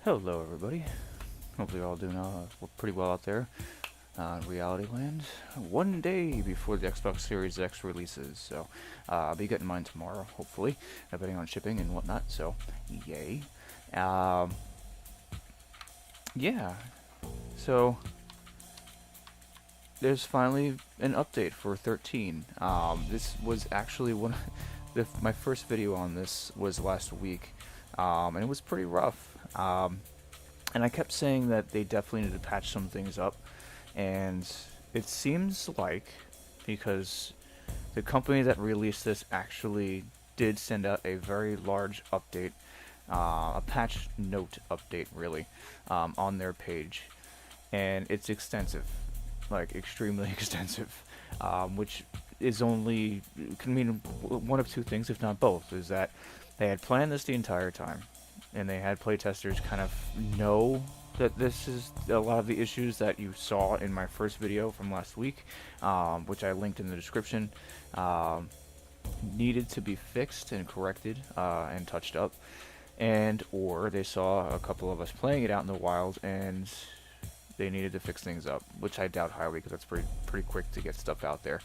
Hello everybody, hopefully you're all doing pretty well out there in reality land. One day before the Xbox Series X releases, so I'll be getting mine tomorrow, hopefully, depending on shipping and whatnot, so yay. Um, yeah, so there's finally an update for 13. This was actually my first video on this was last week, and it was pretty rough. And I kept saying that they definitely need to patch some things up, and it seems like, because the company that released this actually did send out a very large update, a patch note update really, on their page, and it's extensive, like extremely extensive, which is only, can mean one of two things, if not both, is that they had planned this the entire time, and they had playtesters kind of know that this is a lot of the issues that you saw in my first video from last week, which I linked in the description, needed to be fixed and corrected and touched up, and or they saw a couple of us playing it out in the wild and they needed to fix things up, which I doubt highly because that's pretty quick to get stuff out there.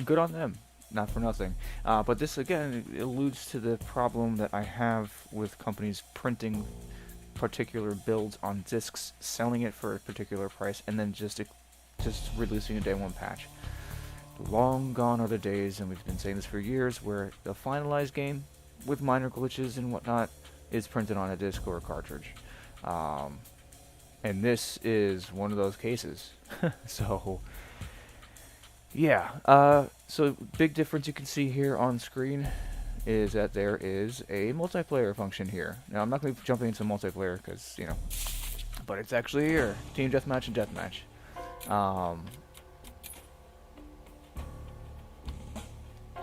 Good on them. Not for nothing. But this, again, alludes to the problem that I have with companies printing particular builds on discs, selling it for a particular price, and then just releasing a day one patch. Long gone are the days, and we've been saying this for years, where the finalized game, with minor glitches and whatnot, is printed on a disc or a cartridge. And this is one of those cases. So... yeah, so big difference you can see here on screen is that there is a multiplayer function here. Now, I'm not going to be jumping into multiplayer because, you know, but it's actually here. Team Deathmatch and Deathmatch.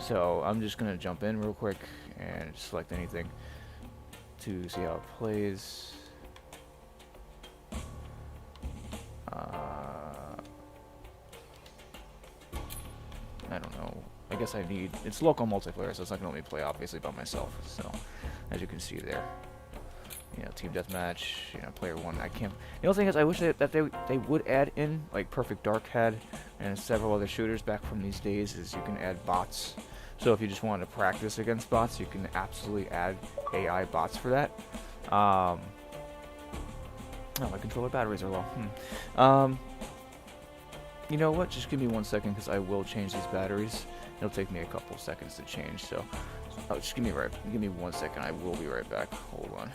So I'm just going to jump in real quick and select anything to see how it plays. I don't know. I guess it's local multiplayer, so it's not going to let me play, obviously, by myself. So, as you can see there, you know, team deathmatch, you know, player one. I can't. The only thing is, I wish that they would add in, like Perfect Dark had, and several other shooters back from these days, is you can add bots. So if you just wanted to practice against bots, you can absolutely add AI bots for that. Oh, my controller batteries are low. You know what? Just give me 1 second, because I will change these batteries. It'll take me a couple seconds to change, so just give me 1 second. I will be right back. Hold on.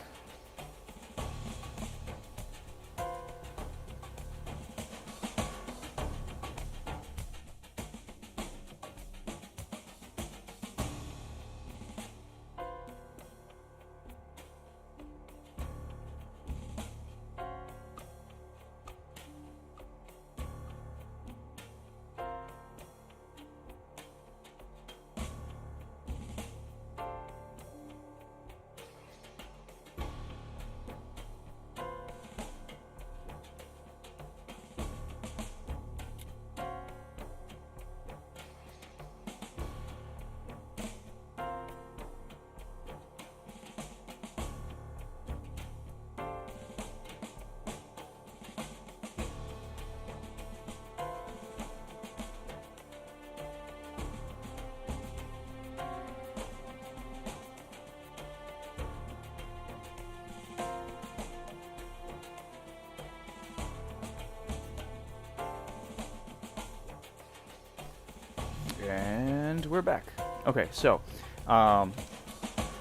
And we're back. Okay, so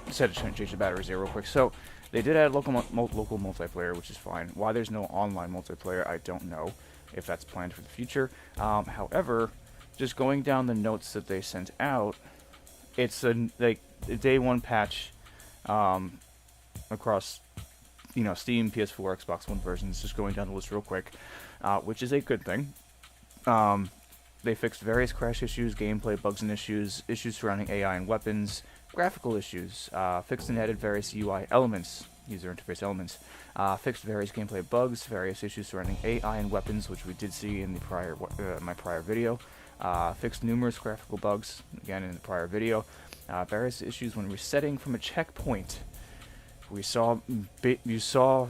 just had to change the batteries there real quick. So they did add local multiplayer, which is fine. Why there's no online multiplayer, I don't know. If that's planned for the future. However, just going down the notes that they sent out, it's a day one patch across, you know, Steam, PS4, Xbox One versions. Just going down the list real quick, which is a good thing. They fixed various crash issues, gameplay bugs and issues surrounding AI and weapons, graphical issues, fixed and added various UI elements, user interface elements, fixed various gameplay bugs, various issues surrounding AI and weapons, which we did see in the my prior video, fixed numerous graphical bugs, again in the prior video, various issues when resetting from a checkpoint, We saw, you saw,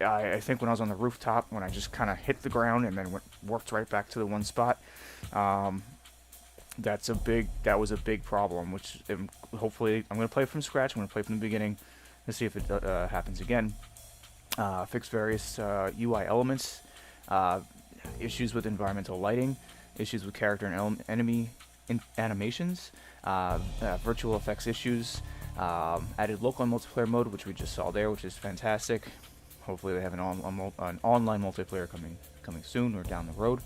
I think when I was on the rooftop, when I just kind of hit the ground and then worked right back to the one spot. That was a big problem, which hopefully I'm going to play from scratch. I'm going to play from the beginning to see if it happens again. Fix various UI elements, issues with environmental lighting, issues with character and enemy animations, virtual effects issues, added local multiplayer mode, which we just saw there, which is fantastic. Hopefully they have an online multiplayer coming soon or down the road.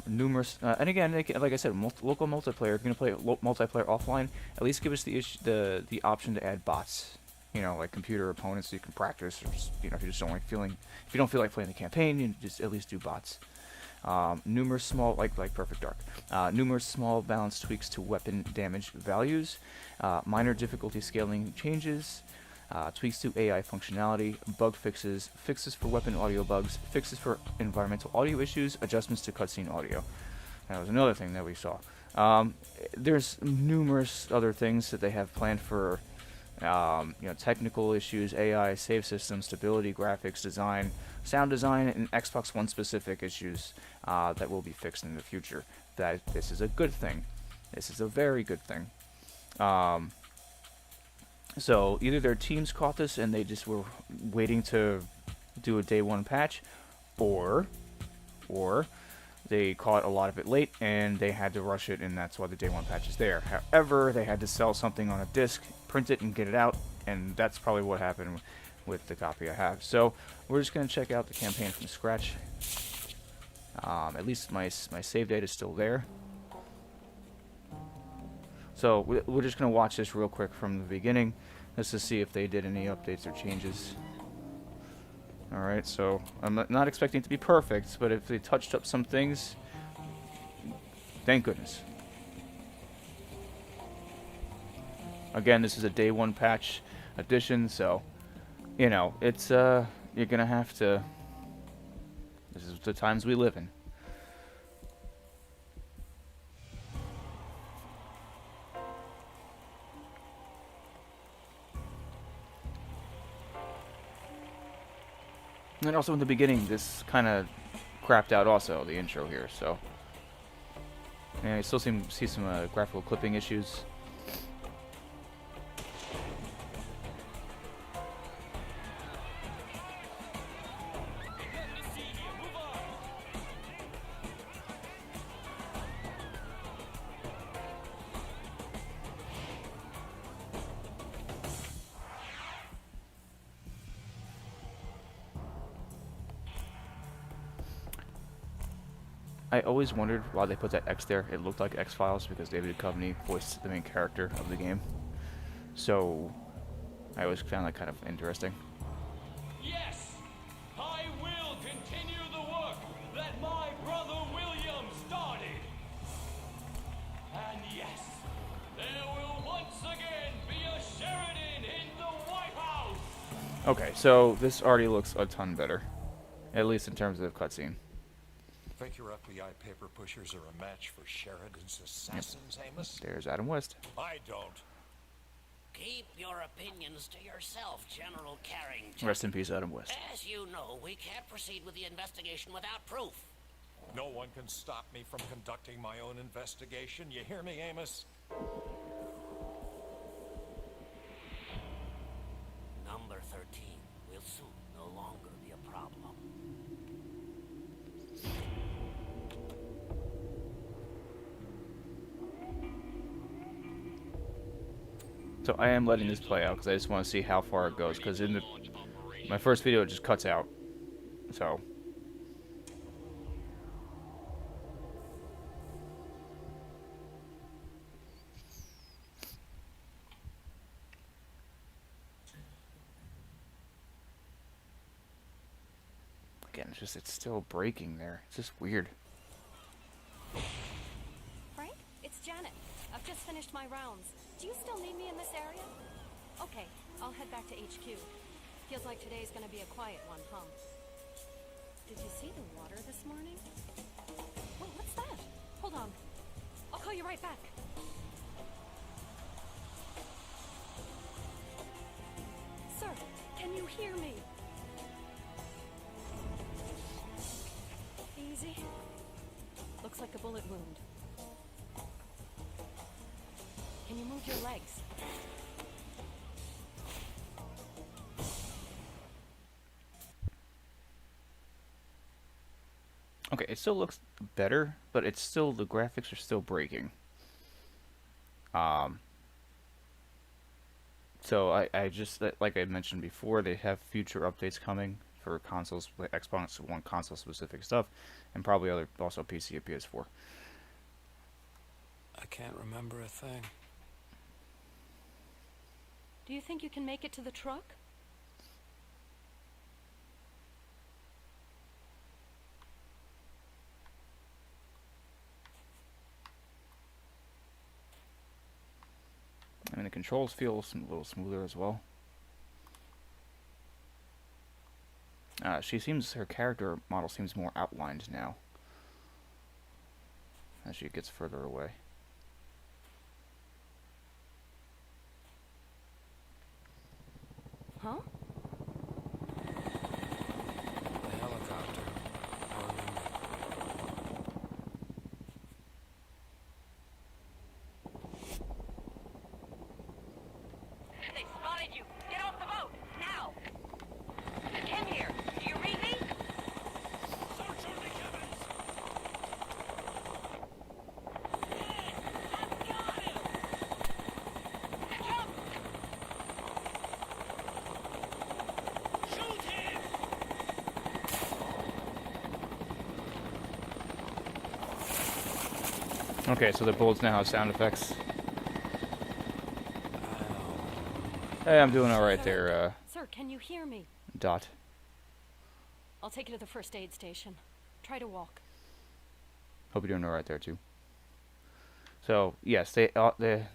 Numerous, and again, like I said, local multiplayer. If you're gonna play multiplayer offline, at least give us the option to add bots. You know, like computer opponents, so you can practice. Or just, you know, if you don't feel like playing the campaign, you just at least do bots. Numerous small, like Perfect Dark. Numerous small balance tweaks to weapon damage values. Minor difficulty scaling changes. Tweaks to AI functionality, bug fixes, fixes for weapon audio bugs, fixes for environmental audio issues, adjustments to cutscene audio. That was another thing that we saw. There's numerous other things that they have planned for, technical issues, AI, save systems, stability, graphics, design, sound design, and Xbox One specific issues that will be fixed in the future. This is a good thing. This is a very good thing. So either their teams caught this and they just were waiting to do a day one patch, or they caught a lot of it late and they had to rush it, and that's why the day one patch is there. However, they had to sell something on a disc, print it, and get it out, and that's probably what happened with the copy I have. So we're just going to check out the campaign from scratch. At least my save data is still there. So we're just going to watch this real quick from the beginning, just to see if they did any updates or changes. Alright, so I'm not expecting it to be perfect, but if they touched up some things, thank goodness. Again, this is a day one patch addition, so, you know, it's, you're going to have to, this is the times we live in. And also in the beginning, this kind of crapped out also, the intro here, so. Yeah, I still see some graphical clipping issues. I always wondered why they put that X there. It looked like X-Files because David Duchovny voiced the main character of the game. So I always found that kind of interesting. Yes, I will continue the work that my brother William started. And yes, there will once again be a Sheridan in the White House. Okay, so this already looks a ton better, at least in terms of the cutscene. Think your FBI paper pushers are a match for Sheridan's assassins, Amos? There's Adam West. I don't. Keep your opinions to yourself, General Carrington. Rest in peace, Adam West. As you know, we can't proceed with the investigation without proof. No one can stop me from conducting my own investigation. You hear me, Amos? Number 13 will soon no longer be a problem. So I am letting this play out because I just want to see how far it goes, because in my first video it just cuts out. So again, it's still breaking there. It's just weird. Frank, it's Janet. I've just finished my rounds. Do you still need me in this area? Okay, I'll head back to HQ. Feels like today's gonna be a quiet one, huh? Did you see the water this morning? Wait, what's that? Hold on. I'll call you right back. Sir, can you hear me? Easy. Looks like a bullet wound. Can you move your legs? Okay, it still looks better, but it's still, the graphics are still breaking. So I just, like I mentioned before, they have future updates coming for consoles, like Xbox One console specific stuff, and probably other, also PC and PS4. I can't remember a thing. Do you think you can make it to the truck? I mean, the controls feel a little smoother as well. Her character model seems more outlined now as she gets further away. Huh? The helicopter. I remember. They spotted you! Get off the boat! Now! Kim here! Do you read me? Search on the cabins! I've got him! Jump! Shoot him! Okay, so the bullets now have sound effects. Hey, I'm doing alright there, Sir, can you hear me? Dot. I'll take you to the first aid station. Try to walk. Hope you're doing alright there, too. So, yes, hey,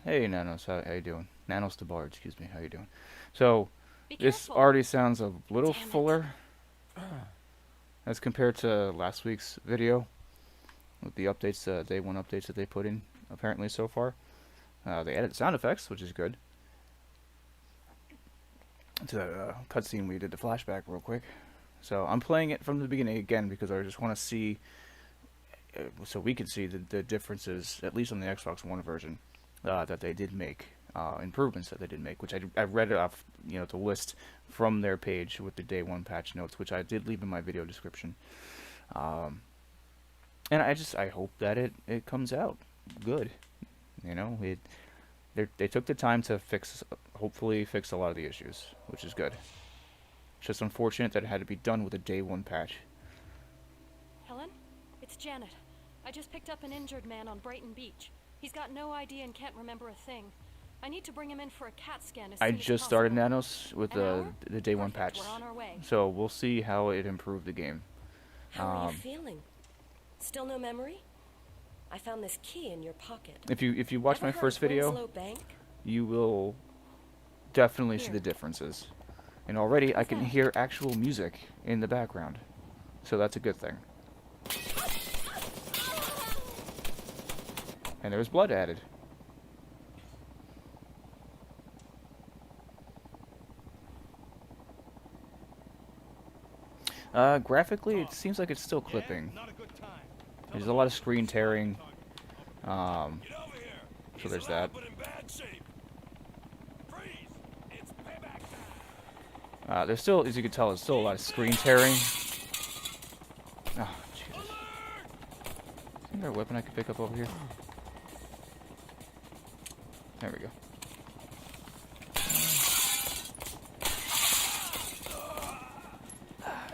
Nanos, how you doing? Nanos the Bard, excuse me, how you doing? So, Be this careful. already sounds a little Damn it. fuller as compared to last week's video with the updates, day one updates that they put in apparently so far. They added sound effects, which is good. To that cutscene we did the flashback real quick. So I'm playing it from the beginning again because I just want to see, so we can see the differences, at least on the Xbox One version, that they did make, improvements that they did make, which I read off, the list from their page with the day one patch notes, which I did leave in my video description. And I hope that it comes out good. They took the time to hopefully fix a lot of the issues, which is good. It's just unfortunate that it had to be done with a day one patch. Helen? It's Janet. I just picked up an injured man on Brighton Beach. He's got no ID and can't remember a thing. I need to bring him in for a CAT scan as soon I as just started possible. Nanos with An hour? the day one Perfect, patch, we're on our way. so we'll see how it improved the game. How are you feeling? Still no memory? I found this key in your pocket. If you watch Ever my heard first of video, Winslow Bank? you will definitely see Here. the differences. And already I can hear actual music in the background, so that's a good thing. And there's blood added. Graphically, it seems like it's still clipping. Not a good time. There's a lot of screen tearing. Get over here. So He's there's alive, that. but in bad shape. Freeze! It's payback time. There's still, as you can tell, there's still a lot of screen tearing. Oh, Jesus. Isn't there a weapon I can pick up over here? There we go.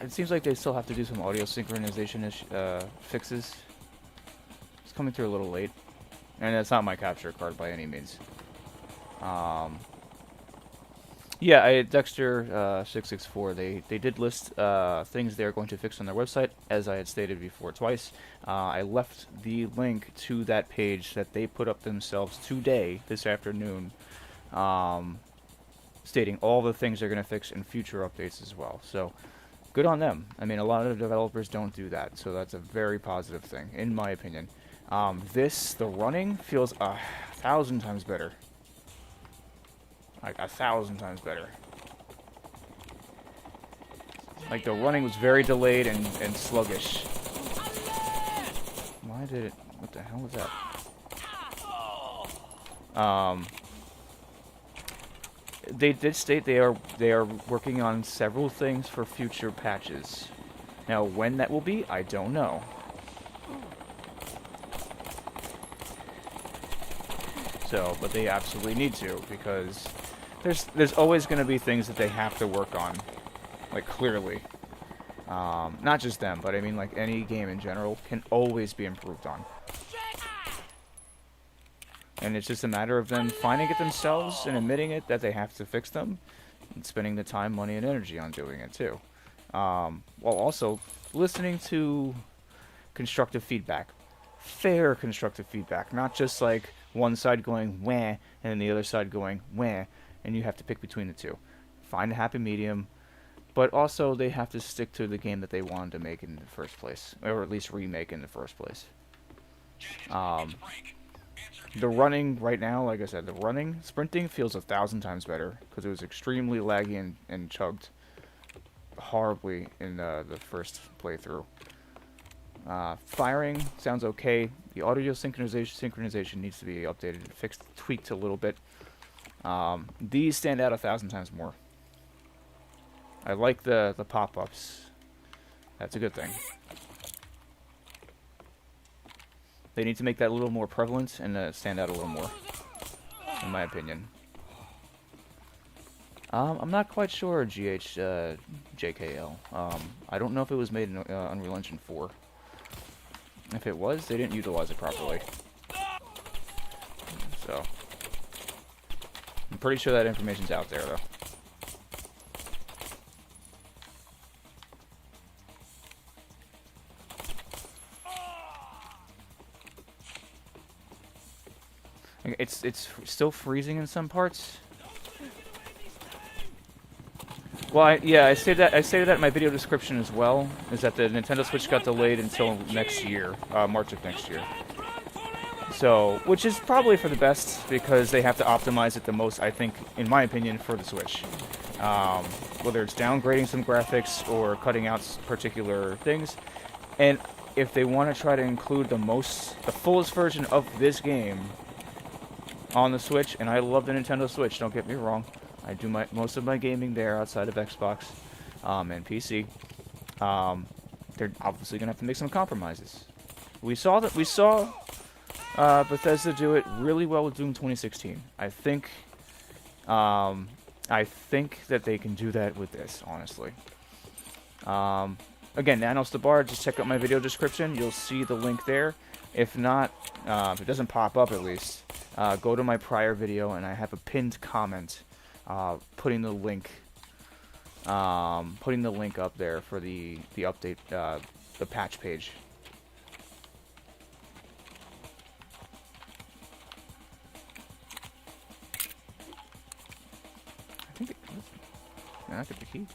It seems like they still have to do some audio synchronization fixes. It's coming through a little late. And that's not my capture card by any means. Yeah, Dexter 664, they did list things they're going to fix on their website, as I had stated before twice. I left the link to that page that they put up themselves today, this afternoon, stating all the things they're going to fix in future updates as well. So, good on them. I mean, a lot of developers don't do that, so that's a very positive thing, in my opinion. The running feels 1,000 times better. Like 1,000 times better. Like, the running was very delayed and sluggish. Why did it... What the hell was that? They did state they are working on several things for future patches. Now, when that will be, I don't know. So, but they absolutely need to, because there's always going to be things that they have to work on, like, clearly. Not just them, but I mean, like, any game in general can always be improved on. And it's just a matter of them finding it themselves and admitting it that they have to fix them, and spending the time, money, and energy on doing it too. While also listening to constructive feedback. Fair constructive feedback, not just like one side going wah and then the other side going wah, and you have to pick between the two. Find a happy medium, but also they have to stick to the game that they wanted to make in the first place, or at least remake in the first place. The running right now, like I said, sprinting feels 1,000 times better because it was extremely laggy and chugged horribly in the first playthrough. Firing sounds okay. The audio synchronization needs to be updated, fixed, tweaked a little bit. These stand out 1,000 times more. I like the pop-ups. That's a good thing. They need to make that a little more prevalent and stand out a little more, in my opinion. I'm not quite sure, JKL. I don't know if it was made in Unreal Engine 4. If it was, they didn't utilize it properly. So, I'm pretty sure that information's out there, though. It's still freezing in some parts. Well, I stated that in my video description as well. Is that the Nintendo Switch got delayed until next year, March of next year. So, which is probably for the best because they have to optimize it the most, I think, in my opinion, for the Switch. Whether it's downgrading some graphics or cutting out particular things, and if they want to try to include the fullest version of this game on the Switch, and I love the Nintendo Switch, don't get me wrong. I do most of my gaming there outside of Xbox and PC. They're obviously gonna have to make some compromises. We saw Bethesda do it really well with Doom 2016. I think that they can do that with this, honestly. Again, Nanos the Bard, just check out my video description. You'll see the link there. If not, if it doesn't pop up at least, go to my prior video and I have a pinned comment putting the link up there for the update, the patch page. I think I got the key.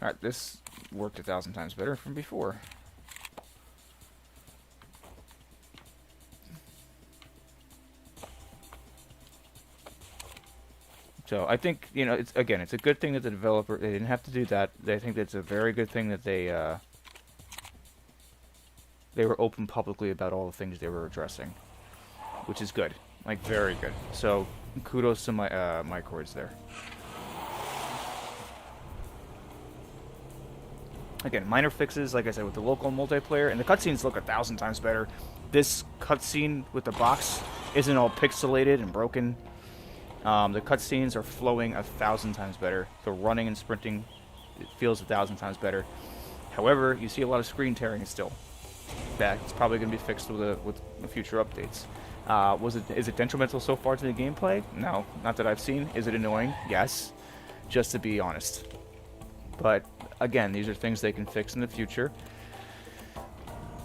Alright, this worked 1,000 times better from before. So I think, you know, it's a good thing that the developer, they didn't have to do that. I think that's a very good thing that they were open publicly about all the things they were addressing, which is good, like very good. So kudos to my my chords there. Again, minor fixes, like I said, with the local multiplayer, and the cutscenes look 1,000 times better. This cutscene with the box isn't all pixelated and broken. The cutscenes are flowing 1,000 times better. The running and sprinting, it feels 1,000 times better. However, you see a lot of screen tearing still. That's probably going to be fixed with the future updates. Is it detrimental so far to the gameplay? No, not that I've seen. Is it annoying? Yes, just to be honest. But again, these are things they can fix in the future.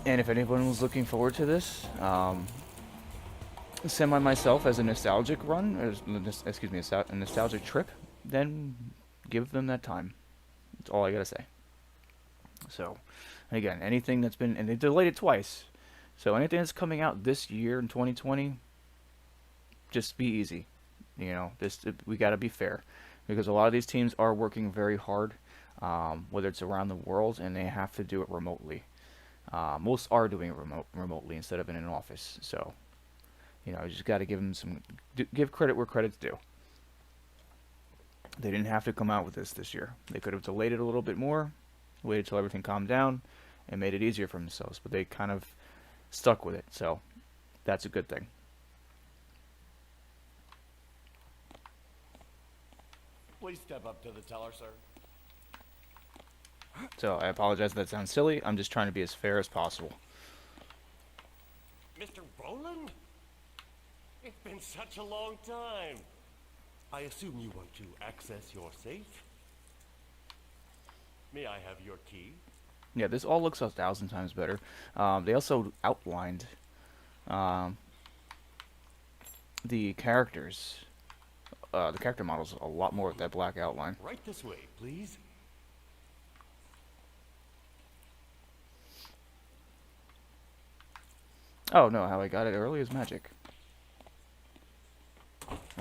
And if anyone was looking forward to this, semi myself as a nostalgic run, a nostalgic trip, then give them that time. That's all I gotta say. So, again, anything that's been, and they delayed it twice, so anything that's coming out this year in 2020, just be easy. You know, we gotta be fair. because a lot of these teams are working very hard, whether it's around the world, and they have to do it remotely. Most are doing it remotely instead of in an office. So, you just got to give them give credit where credit's due. They didn't have to come out with this year. They could have delayed it a little bit more, waited till everything calmed down, and made it easier for themselves. But they kind of stuck with it, so that's a good thing. Please step up to the teller, sir. So I apologize if that sounds silly. I'm just trying to be as fair as possible. Mr. Roland? It's been such a long time. I assume you want to access your safe? May I have your key? Yeah, this all looks 1,000 times better. They also outlined the characters, the character models a lot more with that black outline. Right this way, please. Oh no, how I got it early is magic.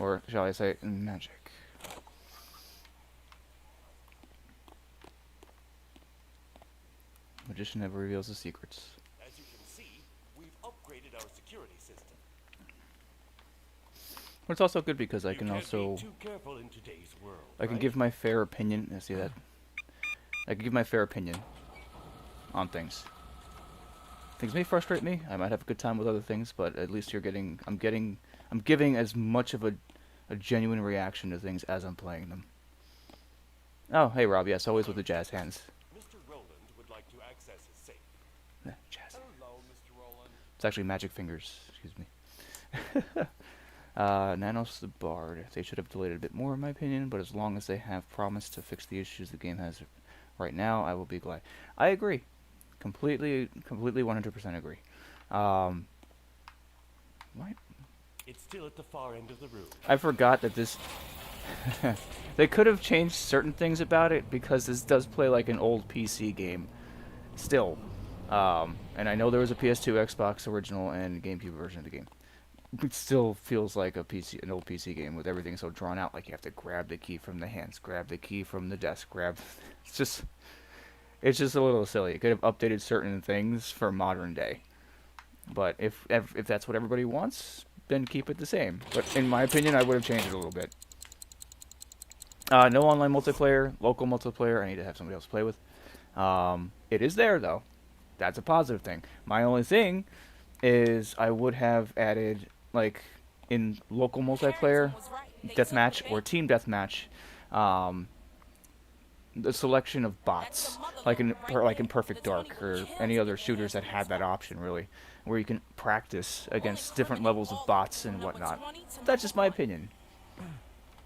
Or shall I say magic. Magician never reveals his secrets. As you can see, we've upgraded our security system. But it's also good because I You can can't also be too careful in today's world, I can right? give my fair opinion. See that? I can give my fair opinion on things. Things may frustrate me. I might have a good time with other things, but at least I'm giving as much of a genuine reaction to things as I'm playing them. Oh, hey Rob, yes, always with the jazz hands. Mr. Roland would like to access his safe. Jazz. Hello, Mr. Roland. It's actually magic fingers, excuse me. Nanos the Bard. They should have delayed it a bit more in my opinion, but as long as they have promised to fix the issues the game has right now, I will be glad. I agree. Completely 100% agree. What? It's still at the far end of the room. I forgot that this... They could have changed certain things about it, because this does play like an old PC game. Still. And I know there was a PS2, Xbox original, and GameCube version of the game. It still feels like an old PC game with everything so drawn out, like you have to grab the key from the hands, grab the key from the desk, It's just a little silly. It could have updated certain things for modern day. But if that's what everybody wants, then keep it the same. But in my opinion, I would have changed it a little bit. No online multiplayer, local multiplayer. I need to have somebody else to play with. It is there though. That's a positive thing. My only thing is I would have added, like, in local multiplayer, deathmatch or team deathmatch, the selection of bots, like in Perfect Dark or any other shooters that had that option, really, where you can practice against different levels of bots and whatnot. That's just my opinion.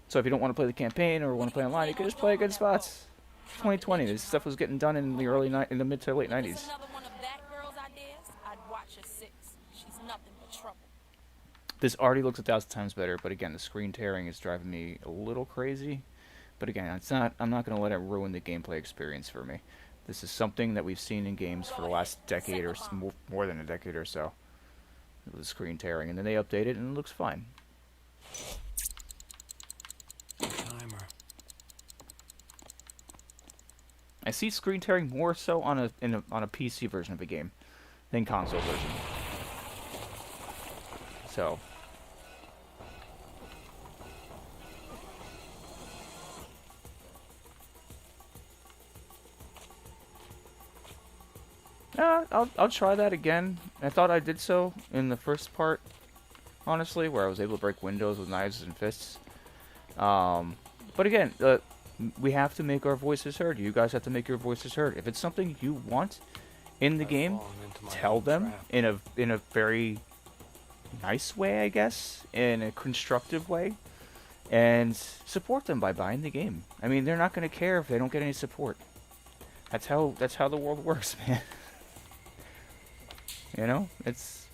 So if you don't want to play the campaign or want to play online, you can just play against bots. 2020, this stuff was getting done in the mid to late 90s. This already looks 1,000 times better, but again, the screen tearing is driving me a little crazy. But again, I'm not going to let it ruin the gameplay experience for me. This is something that we've seen in games for the last decade or more than a decade or so. The screen tearing, and then they update it, and it looks fine. Timer. I see screen tearing more so on a PC version of a game than console version. So. I'll try that again. I thought I did so in the first part, honestly, where I was able to break windows with knives and fists. But again, we have to make our voices heard. You guys have to make your voices heard. If it's something you want in the game, tell them in a very nice way, I guess, in a constructive way, and support them by buying the game. I mean, they're not going to care if they don't get any support. That's how the world works, man. You know, it's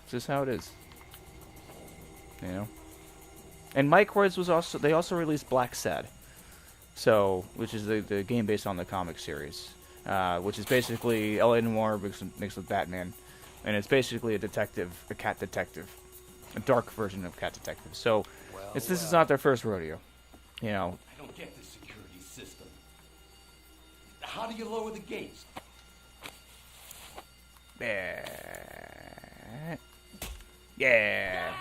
just how it is. You know, and Microids they also released Black Sad, which is the game based on the comic series, which is basically L.A. Noire mixed with Batman, and it's basically a cat detective, a dark version of Cat Detective. So This is not their first rodeo. You know. I don't get this security system. How do you lower the gates? Yeah. Yeah.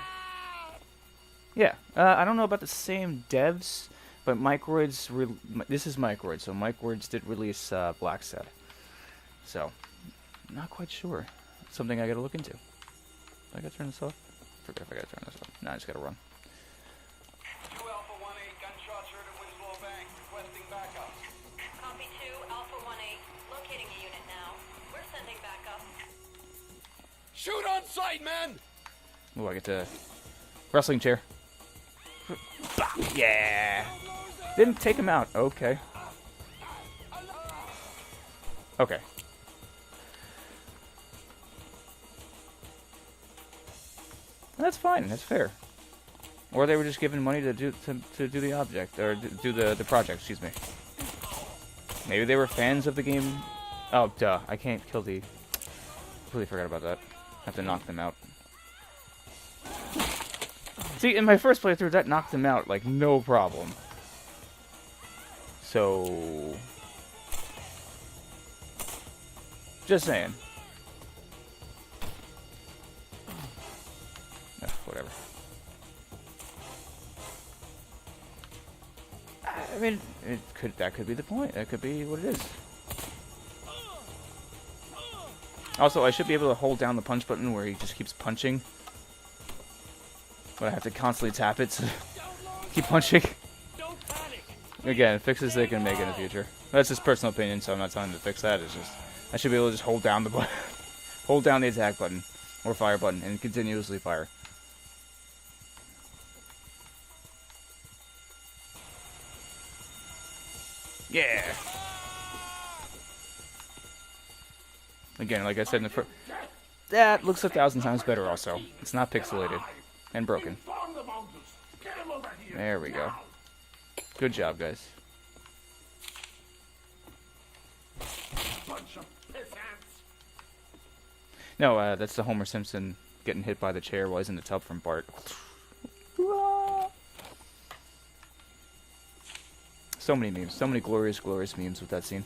I don't know about the same devs, but Microids. This is Microids, so Microids did release Black Set. So, not quite sure. Something I gotta look into. I gotta turn this off. Forget if I gotta turn this off. No, I just gotta run. 2 Alpha 1-8, gunshots heard at Winslow Bank. Requesting backup. Copy 2, Alpha 1-8. Locating a unit now. We're sending backup. Shoot on sight, man! Ooh, I get to wrestling chair. Yeah. Didn't take him out. Okay. Okay. That's fine. That's fair. Or they were just given money to do the object or do the project. Excuse me. Maybe they were fans of the game. Oh, duh! I can't kill the. Completely forgot about that. I have to knock them out. See, in my first playthrough, that knocked them out like no problem. So, just saying. Whatever. I mean, that could be the point. That could be what it is. Also, I should be able to hold down the punch button where he just keeps punching. But I have to constantly tap it to keep punching. Again, fixes they can make in the future. That's just personal opinion, so I'm not telling them to fix that. It's just I should be able to just hold down the button, hold down the attack button or fire button, and continuously fire. Yeah. Again, like I said in the first, that looks 1,000 times better. Also, it's not pixelated and broken. There we go. Good job, guys. No, that's the Homer Simpson getting hit by the chair while he's in the tub from Bart. So many memes. So many glorious, glorious memes with that scene.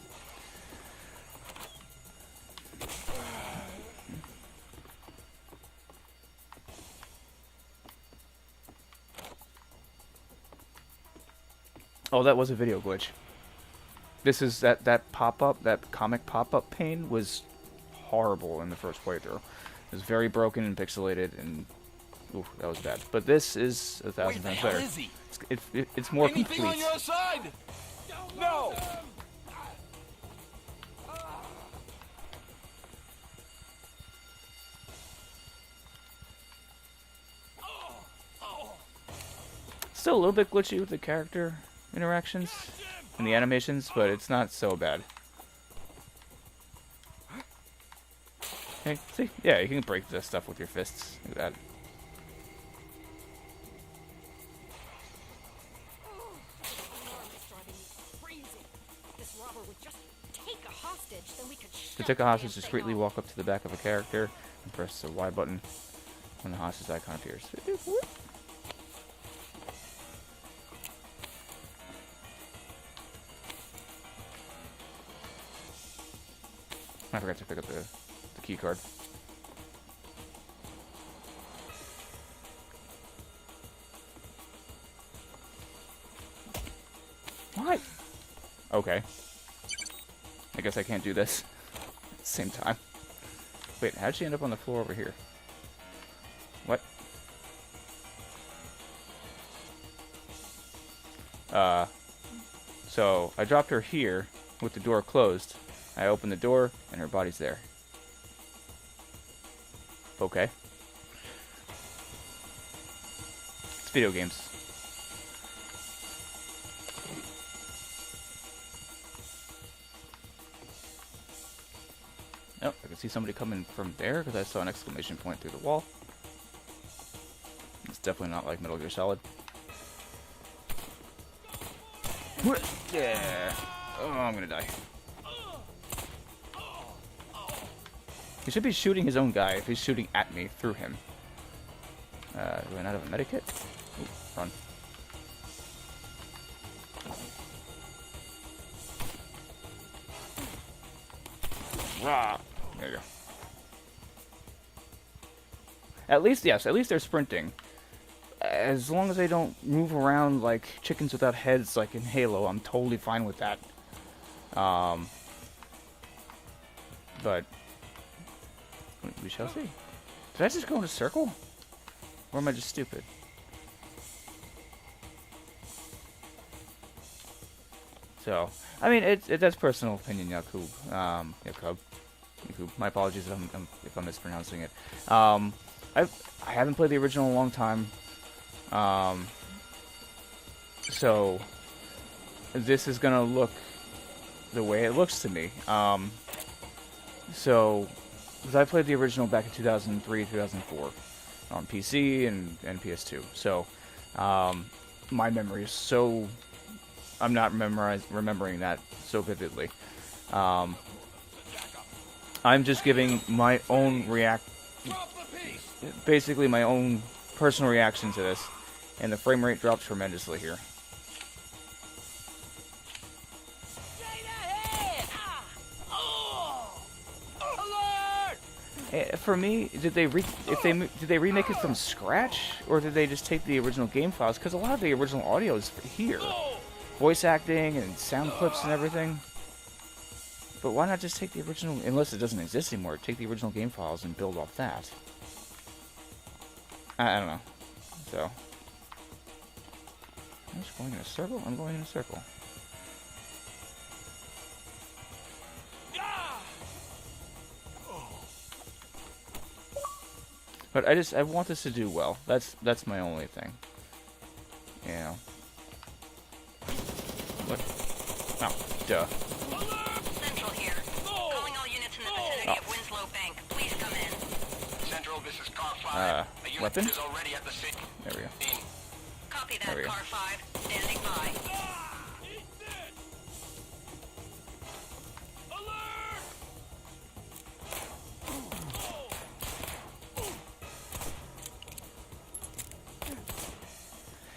Oh, that was a video glitch. This is that pop-up, that comic pop-up pane was horrible in the first playthrough. It was very broken and pixelated, and ooh, that was bad. But this is 1,000 times better. It's more complete. Anything on your side? No. Still a little bit glitchy with the character interactions and the animations, but it's not so bad. Hey, see? Yeah, you can break this stuff with your fists. Look at that. To take a hostage, discreetly walk up to the back of a character and press the Y button when the hostage icon appears. I forgot to pick up the key card. What? Okay. I guess I can't do this at the same time. Wait, how'd she end up on the floor over here? What? So I dropped her here with the door closed. I opened the door and her body's there. Okay. It's video games. Oh, I can see somebody coming from there because I saw an exclamation point through the wall. It's definitely not like Metal Gear Solid. Yeah. Oh, I'm gonna die. He should be shooting his own guy if he's shooting at me through him. Do I not have a medikit? Ooh, run. Rah. There you go. At least, yes, at least they're sprinting. As long as they don't move around like chickens without heads like in Halo, I'm totally fine with that. But we shall see. Did I just go in a circle? Or am I just stupid? So, I mean, that's personal opinion, Yakub. Yakub. My apologies if I'm mispronouncing it. I haven't played the original in a long time. So this is gonna look the way it looks to me. So, because I played the original back in 2003, 2004 on PC and PS2. So, my memory is so... I'm not remembering that so vividly. I'm just giving my own basically my own personal reaction to this, and the frame rate dropped tremendously here. For me, did they remake it from scratch, or did they just take the original game files? Because a lot of the original audio is here, voice acting and sound clips and everything. But why not just take the original, unless it doesn't exist anymore, take the original game files and build off that? I don't know. So, I'm just going in a circle. I'm going in a circle. But I want this to do well. That's my only thing. You know. What? Oh, duh. Central here. Calling all units in the vicinity of Winslow Bank. Please come in. Central, this is Car 5. A unit Weapon? is already at the scene. There we go. Copy There we that, go. Car 5. Standing by.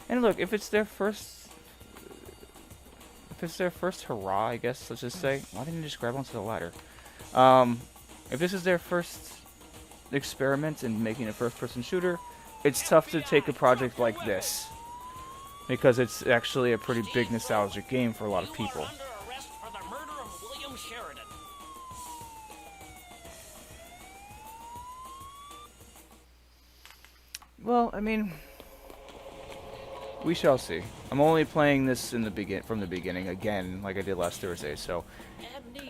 And look, if it's their first hurrah, I guess, let's just say, why didn't you just grab onto the ladder? If this is their first experiment in making a first-person shooter, it's tough to take a project like this, because it's actually a pretty big nostalgic game for a lot of people. You are under arrest for the murder of William Sheridan. Well, I mean, we shall see. I'm only playing this from the beginning again, like I did last Thursday. So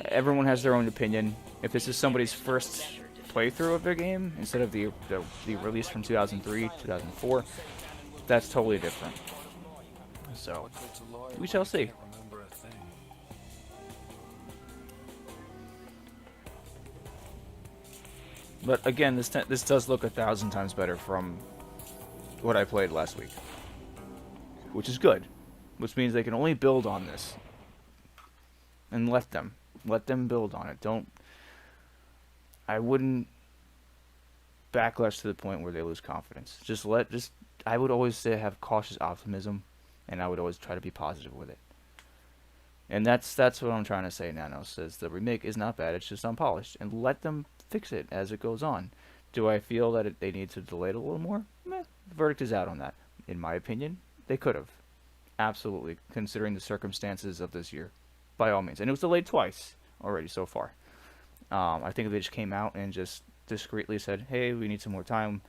everyone has their own opinion. If this is somebody's first playthrough of their game instead of the release from 2003, 2004, that's totally different. So we shall see. But again, this does look 1,000 times better from what I played last week, which is good, which means they can only build on this, and let them build on it. I wouldn't backlash to the point where they lose confidence. I would always say have cautious optimism, and I would always try to be positive with it. And that's what I'm trying to say. Nano says the remake is not bad, it's just unpolished, and let them fix it as it goes on. Do I feel that they need to delay it a little more? The verdict is out on that. In my opinion, they could have. Absolutely, considering the circumstances of this year. By all means. And it was delayed twice already so far. I think if they just came out and just discreetly said, hey, we need some more time,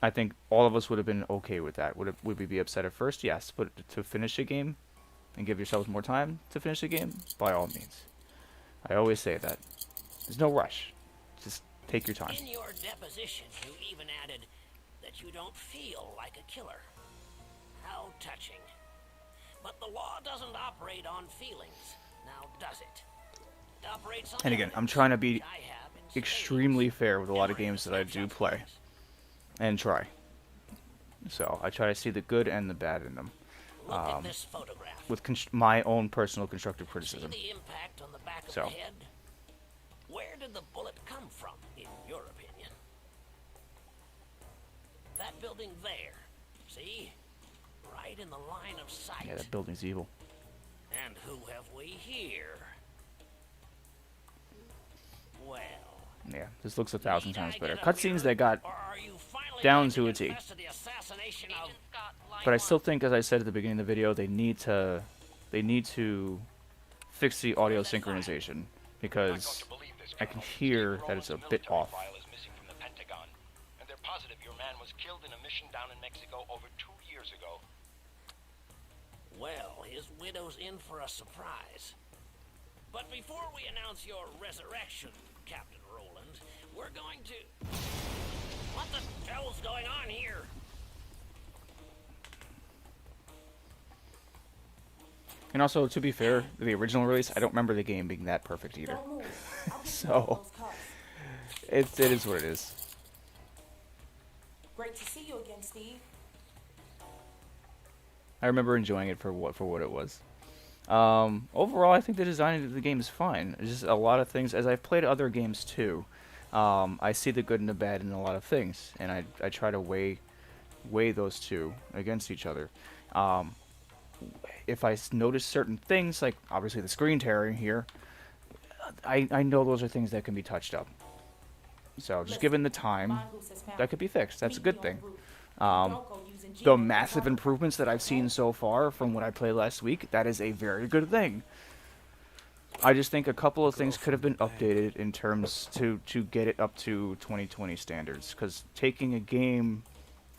I think all of us would have been okay with that. Would we be upset at first? Yes. But to finish a game and give yourselves more time to finish a game, by all means. I always say that. There's no rush. Just take your time. In your deposition, you even added that you don't feel like a killer. How touching. But the law doesn't operate on feelings, now does it? It operates on And again, I'm evidence, trying to be which I have in spades. extremely fair with a lot of games that I do play and try. So I try to see the good and the bad in them, Look at this photograph. with my own personal constructive See criticism. the impact on the back of So. the head? Where did the bullet come from, in your opinion? That building there. See? Right in the line of sight. Yeah, that building's evil. And who have we here? Well, Yeah, this looks 1,000 need I times get better. a Cutscenes mirror, they got or are you finally down going to a T. confess to the assassination of... But I still think, as I said at the beginning of the video, they need to fix the audio synchronization, because I can hear that it's a bit off. And they're positive your man was killed in a mission down in Mexico over 2 years ago. Well, his widow's in for a surprise. But before we announce your resurrection, Captain Roland, we're going to... What the hell's going on here? And also, to be fair, the original release, I don't remember the game being that perfect either. So, it is what it is. Great to see you again, Steve. I remember enjoying it for what it was. Overall, I think the design of the game is fine. It's just a lot of things. As I've played other games too, I see the good and the bad in a lot of things, and I try to weigh those two against each other. If I notice certain things, like obviously the screen tearing here, I know those are things that can be touched up. So just given the time, that could be fixed. That's a good thing. The massive improvements that I've seen so far from what I played last week, that is a very good thing. I just think a couple of things could have been updated in terms to get it up to 2020 standards. Because taking a game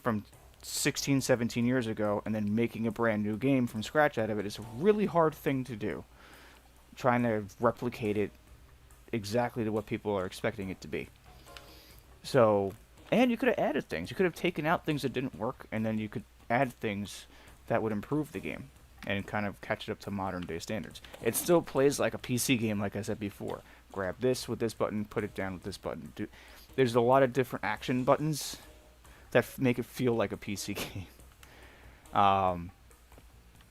from 16, 17 years ago and then making a brand new game from scratch out of it is a really hard thing to do. Trying to replicate it exactly to what people are expecting it to be. So, and you could have added things. You could have taken out things that didn't work, and then you could add things that would improve the game and kind of catch it up to modern day standards. It still plays like a PC game, like I said before. Grab this with this button, put it down with this button. There's a lot of different action buttons that make it feel like a PC game.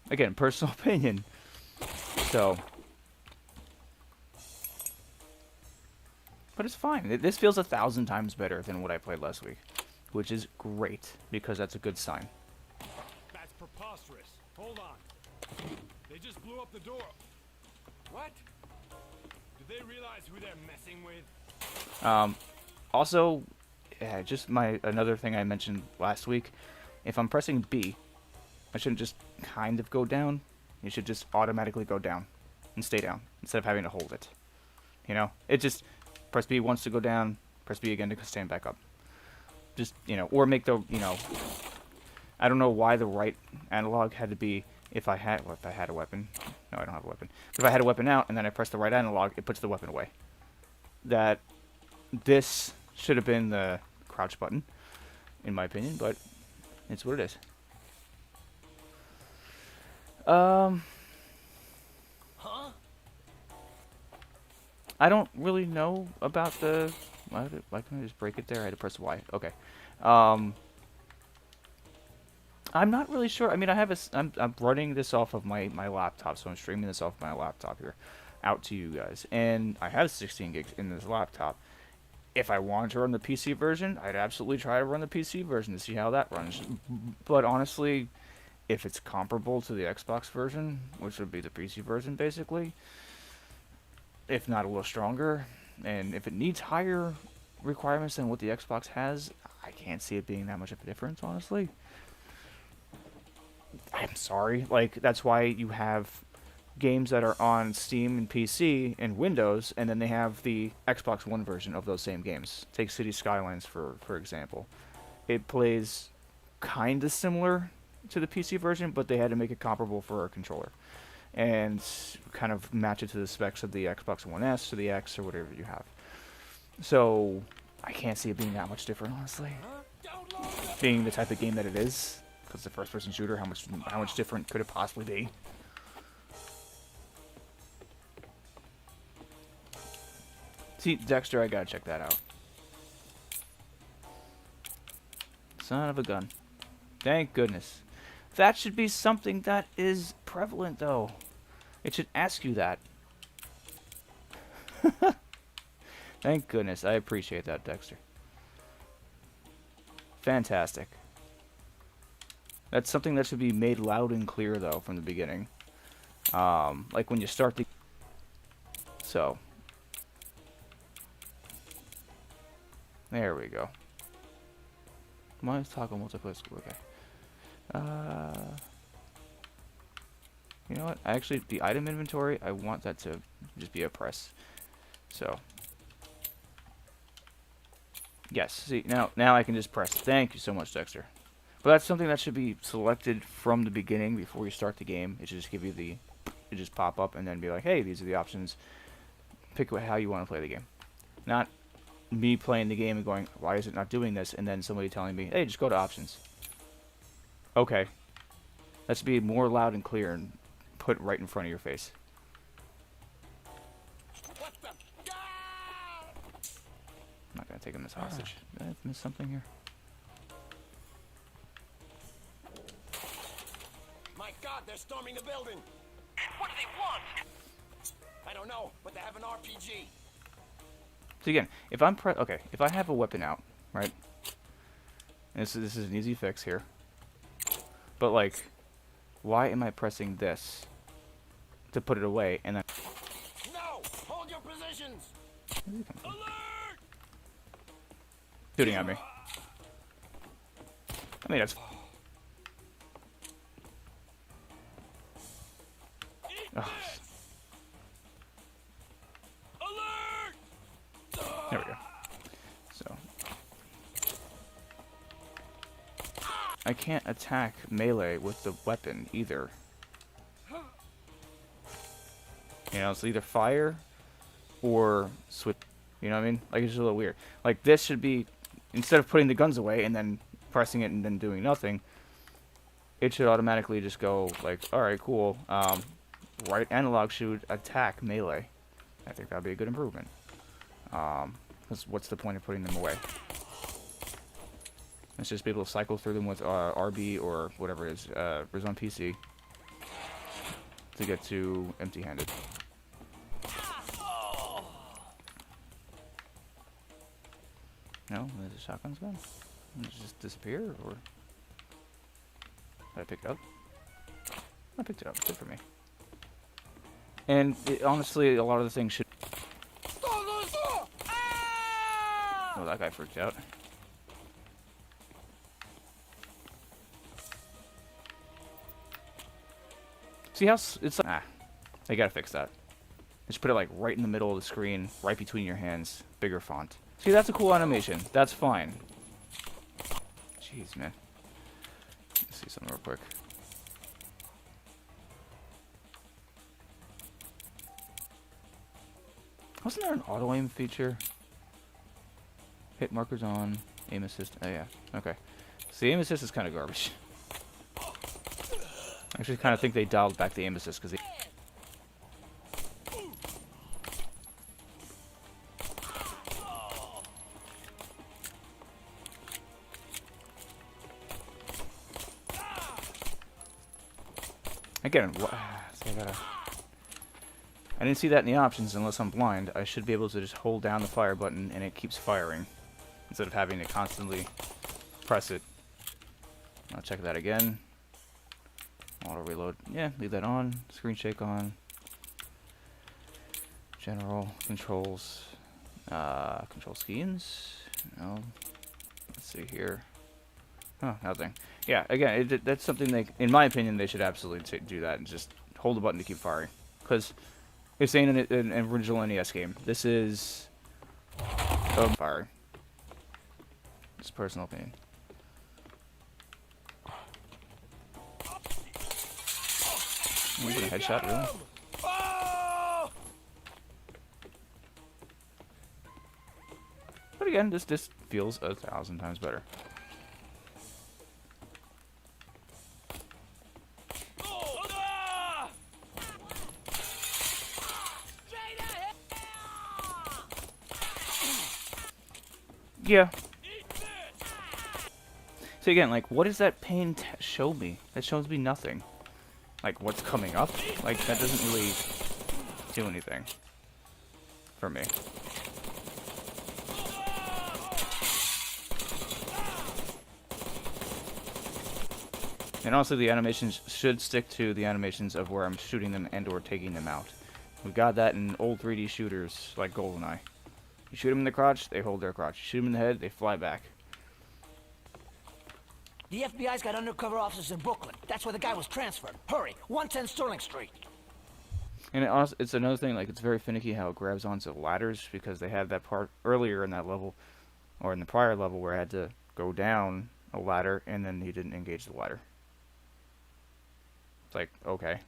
Again, personal opinion. So, but it's fine. This feels 1,000 times better than what I played last week, which is great, because that's a good sign. That's preposterous. Hold on. They just blew up the door. What? Do they realize who they're messing with? Also, yeah, just another thing I mentioned last week. If I'm pressing B, I shouldn't just kind of go down. You should just automatically go down and stay down instead of having to hold it. You know, it just press B once to go down, press B again to stand back up. Just, you know, or make the, you know, I don't know why the right analog had to be if I had a weapon. No, I don't have a weapon. If I had a weapon out and then I press the right analog, it puts the weapon away. This should have been the crouch button, in my opinion, but it's what it is. I don't really know about the... Why couldn't I just break it there? I had to press Y. Okay. I'm not really sure. I mean, I'm running this off of my laptop, so I'm streaming this off my laptop here out to you guys. And I have 16 gigs in this laptop. If I wanted to run the PC version, I'd absolutely try to run the PC version to see how that runs. But honestly, if it's comparable to the Xbox version, which would be the PC version basically, if not a little stronger, and if it needs higher requirements than what the Xbox has, I can't see it being that much of a difference, honestly. I'm sorry. Like, that's why you have games that are on Steam and PC and Windows, and then they have the Xbox One version of those same games. Take City Skylines, for example. It plays kind of similar to the PC version, but they had to make it comparable for a controller. And kind of match it to the specs of the Xbox One S or the X or whatever you have. So, I can't see it being that much different, honestly. Being the type of game that it is. Because the first-person shooter, how much different could it possibly be? See, Dexter, I gotta check that out. Son of a gun. Thank goodness. That should be something that is prevalent, though. It should ask you that. Thank goodness. I appreciate that, Dexter. Fantastic. That's something that should be made loud and clear, though, from the beginning. Like when you start the... So. There we go. Why is toggle multiplayer school? Okay. You know what? Actually, the item inventory, I want that to just be a press. So. Yes. See, now I can just press. Thank you so much, Dexter. But that's something that should be selected from the beginning before you start the game. It should just give you the... It just pop up and then be like, hey, these are the options. Pick how you want to play the game. Not me playing the game and going, why is it not doing this? And then somebody telling me, hey, just go to options. Okay. That should be more loud and clear and put right in front of your face. What the? I'm not going to take him as hostage. Did I miss something here? My God, they're storming the building. What do they want? I don't know, but they have an RPG. So again, if I'm if I have a weapon out, right? And this is an easy fix here. But like, why am I pressing this to put it away and then? No! Hold your positions! Alert! Shooting at me. I mean, that's. Oh. There we go. So. I can't attack melee with the weapon either. You know, it's either fire or switch. You know what I mean? Like, it's just a little weird. Like, this should be, instead of putting the guns away and then pressing it and then doing nothing, it should automatically just go, like, alright, cool. Right analog should attack melee. I think that'd be a good improvement. Because what's the point of putting them away? Let's just be able to cycle through them with RB or whatever it is, on PC to get to empty-handed. No, there's a shotgun's gun. Does it just disappear, or did I pick it up? I picked it up. Good for me. And honestly, a lot of the things should. Oh, that guy freaked out. See how it's like, they gotta fix that. Just put it like right in the middle of the screen, right between your hands, bigger font. See, that's a cool animation. That's fine. Jeez, man. Let's see something real quick. Wasn't there an auto aim feature? Hit markers on, aim assist. Oh yeah, okay. See, aim assist is kind of garbage. I actually kind of think they dialed back the aim assist because they. Again, so I didn't see that in the options unless I'm blind. I should be able to just hold down the fire button and it keeps firing instead of having to constantly press it. I'll check that again. Auto reload. Yeah, leave that on. Screen shake on. General controls. Control schemes. No. Let's see here. Oh, nothing. Yeah, again, that's something they, in my opinion, they should absolutely do that and just hold the button to keep firing. Because this ain't an original NES game. This is firing. It's personal opinion. Oh, you get a headshot, really? But again, this feels 1,000 times better. Yeah. So again, like, what does that pane show me? That shows me nothing. Like, what's coming up? Like, that doesn't really do anything for me. And also, the animations should stick to the animations of where I'm shooting them and or taking them out. We've got that in old 3D shooters like GoldenEye. You shoot them in the crotch, they hold their crotch. You shoot them in the head, they fly back. The FBI's got undercover officers in Brooklyn. That's where the guy was transferred. Hurry, 110 Sterling Street. And it also, it's another thing, like, it's very finicky how it grabs onto ladders, because they had that part earlier in that level, or in the prior level, where I had to go down a ladder, and then he didn't engage the ladder. It's like, okay.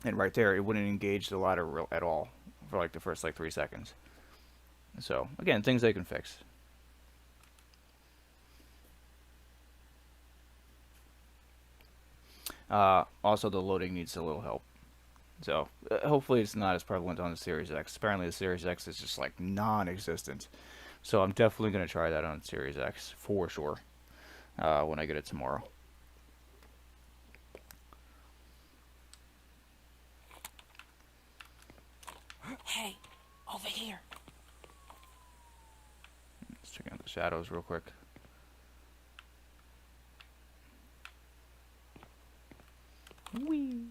And right there, it wouldn't engage the ladder at all for, like, the first, like, 3 seconds. So, again, things they can fix. Also, the loading needs a little help. So, hopefully it's not as prevalent on the Series X. Apparently the Series X is just, like, non-existent. So I'm definitely going to try that on Series X, for sure, when I get it tomorrow. Hey, over here. Let's check out the shadows real quick. Whee!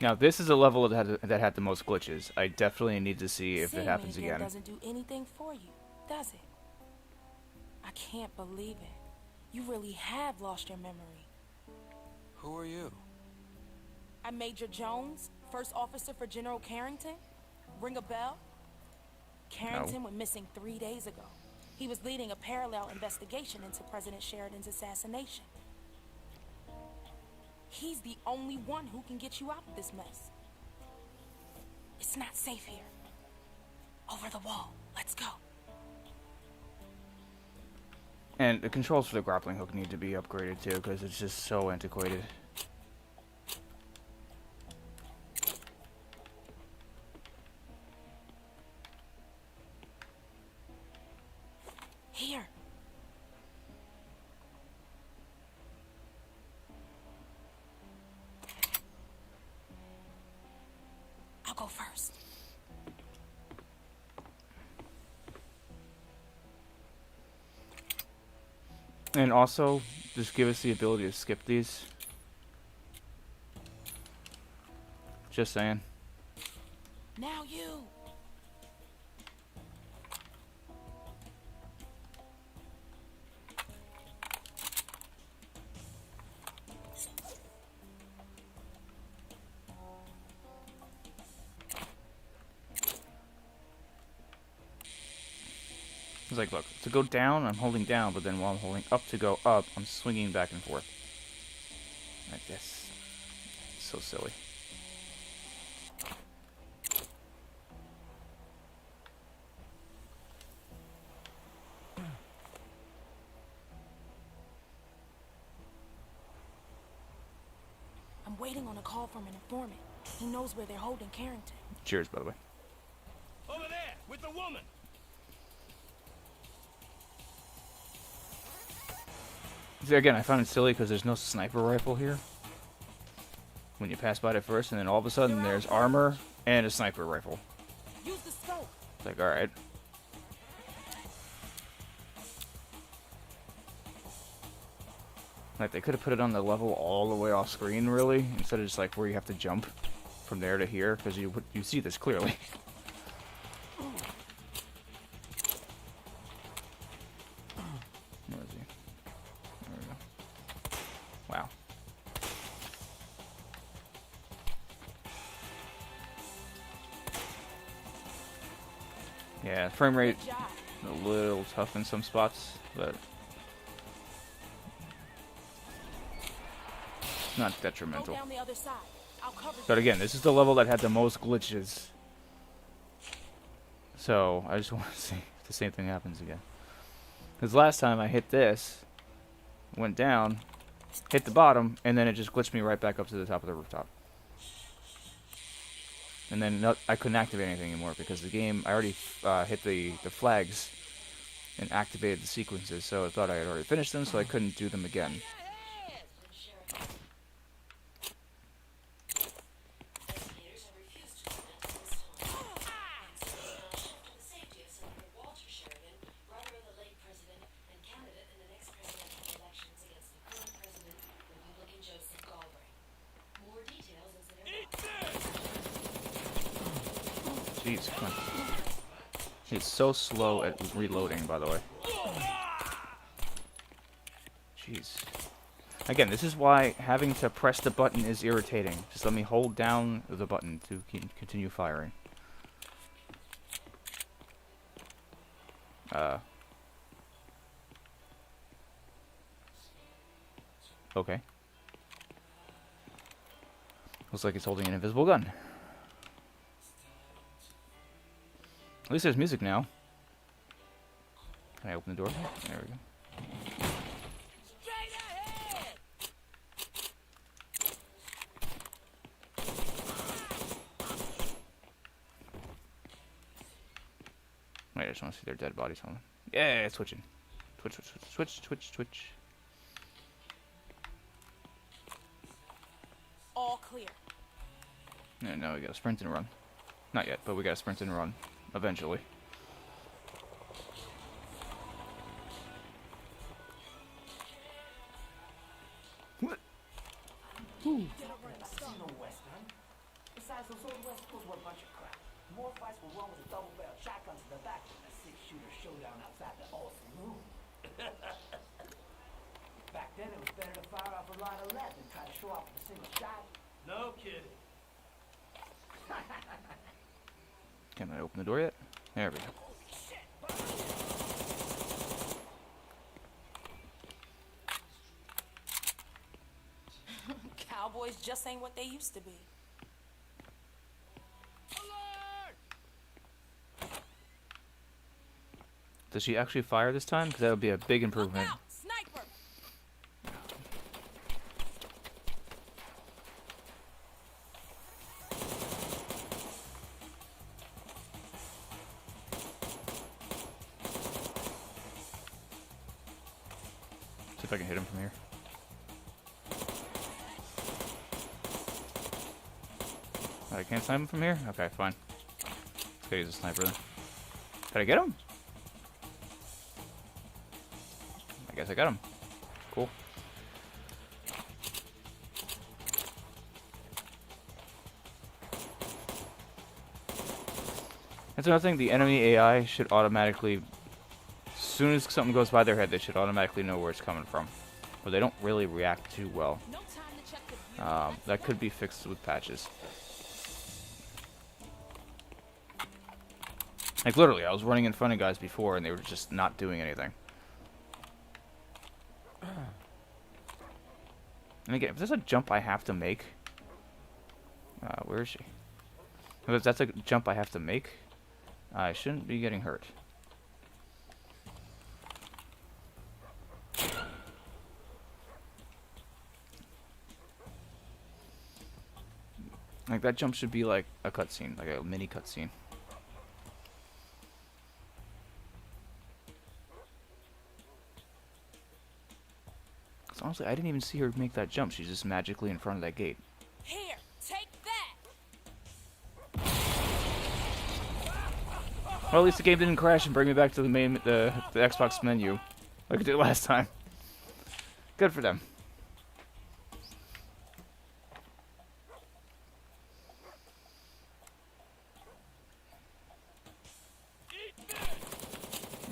Now this is a level that had the most glitches. I definitely need to see if it happens again. Doesn't do anything for you, does it? I can't believe it. You really have lost your memory. Who are you? I'm Major Jones, first officer for General Carrington. Ring a bell? Carrington went missing 3 days ago. He was leading a parallel investigation into President Sheridan's assassination. He's the only one who can get you out of this mess. It's not safe here. Over the wall. Let's go. And the controls for the grappling hook need to be upgraded too, because it's just so antiquated. Here. I'll go first. And also, just give us the ability to skip these. Just saying. Now you. It's like, look, to go down, I'm holding down, but then while I'm holding up to go up, I'm swinging back and forth. Like this. It's so silly. I'm waiting on a call from an informant. He knows where they're holding Carrington. Cheers, by the way. Over there, with the woman. See, again, I found it silly because there's no sniper rifle here. When you pass by it first, and then all of a sudden there's armor and a sniper rifle. Use the scope. It's like, alright. Like, they could have put it on the level all the way off screen, really, instead of just like where you have to jump from there to here, because you see this clearly. Where is he? There we go. Wow. Yeah, frame rate a little tough in some spots, but not detrimental. Go down the other side. I'll cover you. But again, this is the level that had the most glitches. So, I just want to see if the same thing happens again. Because last time I hit this, went down, hit the bottom, and then it just glitched me right back up to the top of the rooftop. And then I couldn't activate anything anymore because the game, I already hit the flags and activated the sequences, so I thought I had already finished them, so I couldn't do them again. Jeez, come on. He's so slow at reloading, by the way. Jeez. Again, this is why having to press the button is irritating. Just let me hold down the button to continue firing. Okay. Looks like he's holding an invisible gun. At least there's music now. Can I open the door? There we go. Wait, I just want to see their dead bodies. Hold on. Yeah, it's switching. Twitch, twitch, twitch, twitch, twitch, twitch. All clear. Yeah, now we gotta sprint and run. Not yet, but we gotta sprint and run. Eventually. Besides, those old West Coast were a bunch of crap. More fights were won with a double-barrel shotgun to the back than a six-shooter showdown outside the old saloon. Back then, it was better to fire off a lot of lead than try to show off with a single shot. No kidding. Can I open the door yet? There we go. Cowboys just ain't what they used to be. Does she actually fire this time? Because that would be a big improvement. Sniper! See if I can hit him from here. I can't snipe him from here? Okay, fine. Let's go use a sniper then. Did I get him? I guess I got him. Cool. That's another thing, the enemy AI should automatically, as soon as something goes by their head, they should automatically know where it's coming from. But they don't really react too well. That could be fixed with patches. Like literally, I was running in front of guys before and they were just not doing anything. And again, if there's a jump I have to make... where is she? If that's a jump I have to make, I shouldn't be getting hurt. Like, that jump should be like a cutscene, like a mini cutscene. Honestly, I didn't even see her make that jump. She's just magically in front of that gate. Here, take that! Well, at least the game didn't crash and bring me back to the main, the Xbox menu, like it did last time. Good for them.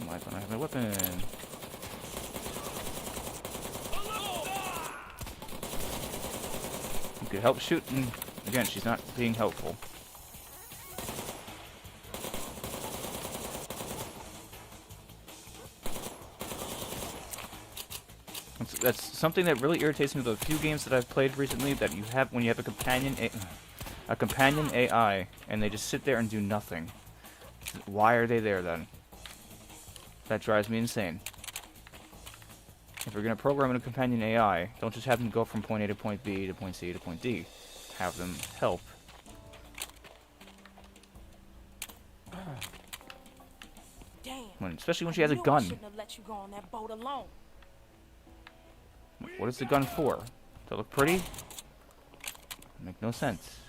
Why don't I have my weapon? You could help shoot, and again, she's not being helpful. That's something that really irritates me with a few games that I've played recently, that you have when you have a companion AI and they just sit there and do nothing. Why are they there then? That drives me insane. If you're going to program a companion AI, don't just have them go from point A to point B to point C to point D. Have them help. Damn. Especially when she has a gun. I shouldn't have let you go on that boat alone. What is the gun for? To look pretty? Make no sense.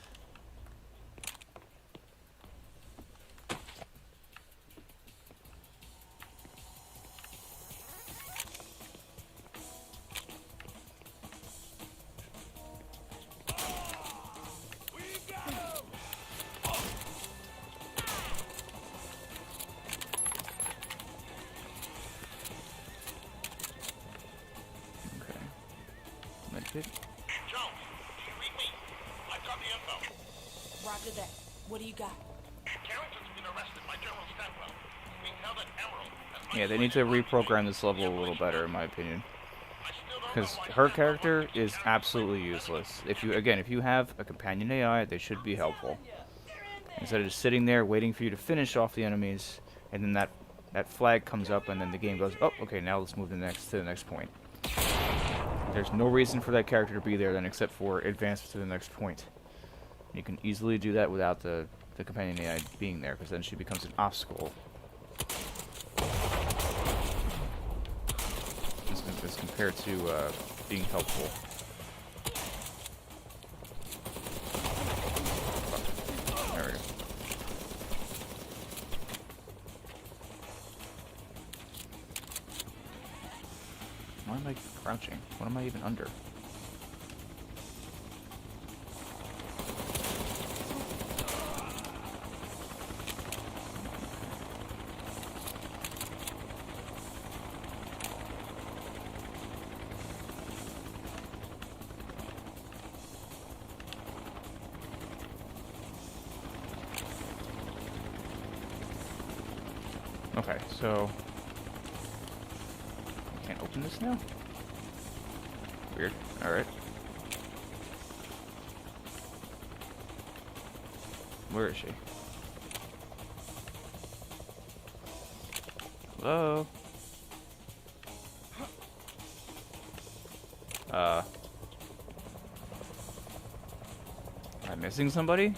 kid. Jones, do you read me? I've got the info. Roger that. What do you got? Carrington's been arrested by General Stanwell. Being held at Emerald. Yeah, they need to reprogram this level a little better, in my opinion. Because her character is absolutely useless. If you have a companion AI, they should be helpful. Instead of just sitting there waiting for you to finish off the enemies, and then that flag comes up, and then the game goes, oh, okay, now let's move to the next point. There's no reason for that character to be there then, except for advance to the next point. You can easily do that without the companion AI being there, because then she becomes an obstacle. As compared to being helpful. There we go. Why am I crouching? What am I even under? Okay, so I can't open this now? Weird. Alright. Where is she? Hello? Am I missing somebody?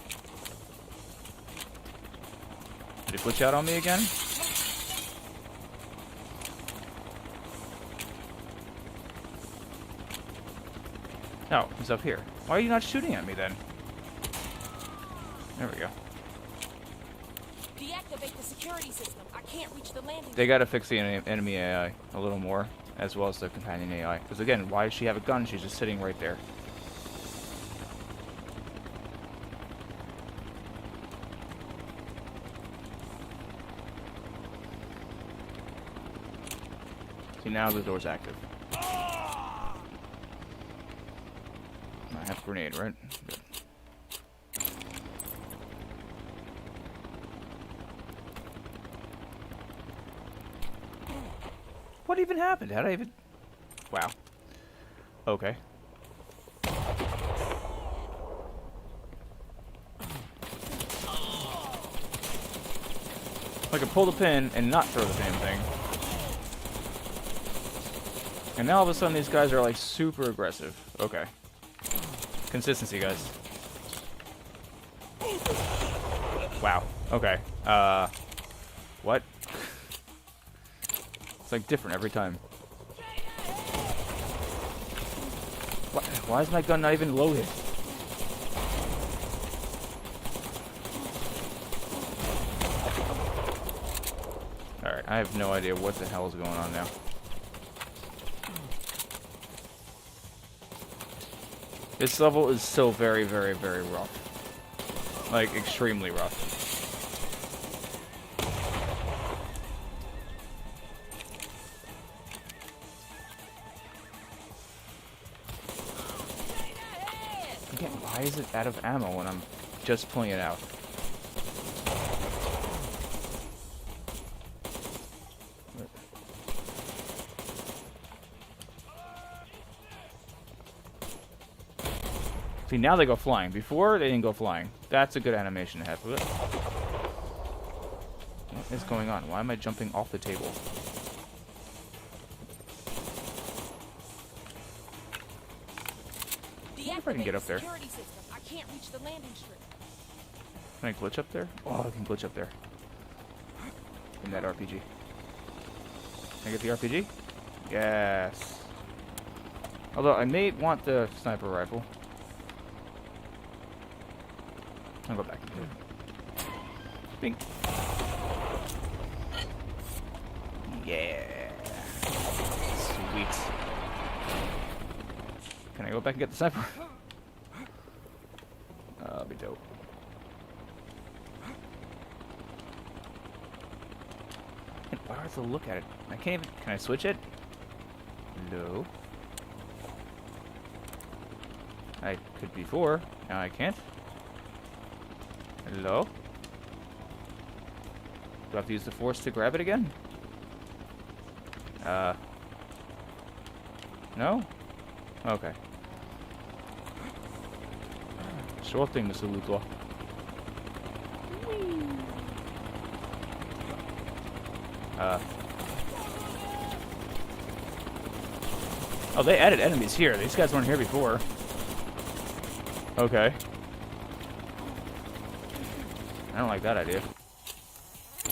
Did it glitch out on me again? No, he's up here. Why are you not shooting at me then? There we go. Deactivate the security system. I can't reach the landing. They gotta fix the enemy AI a little more, as well as the companion AI. Because again, why does she have a gun? She's just sitting right there. See, now the door's active. I have a grenade, right? Good. What even happened? How'd I even... Wow. Okay. I can pull the pin and not throw the damn thing. And now all of a sudden these guys are like super aggressive. Okay. Consistency, guys. Wow. Okay. What? It's like different every time. Why is my gun not even loaded? Alright, I have no idea what the hell is going on now. This level is still very, very, very rough. Like, extremely rough. Again, why is it out of ammo when I'm just pulling it out? See, now they go flying. Before, they didn't go flying. That's a good animation to have. What is going on? Why am I jumping off the table? I wonder if I can get up there. I can't reach the landing strip. Can I glitch up there? Oh, I can glitch up there. In that RPG. Can I get the RPG? Yes. Although, I may want the sniper rifle. I'll go back into it. Bing. Yeah. Sweet. Can I go back and get the sniper? That'll be dope. Why do I have to look at it? I can't even... Can I switch it? No. I could before. Now I can't. Hello? Do I have to use the force to grab it again? No? Okay. Sure thing, Mr. Luthor. Oh, they added enemies here. These guys weren't here before. Okay. I don't like that idea.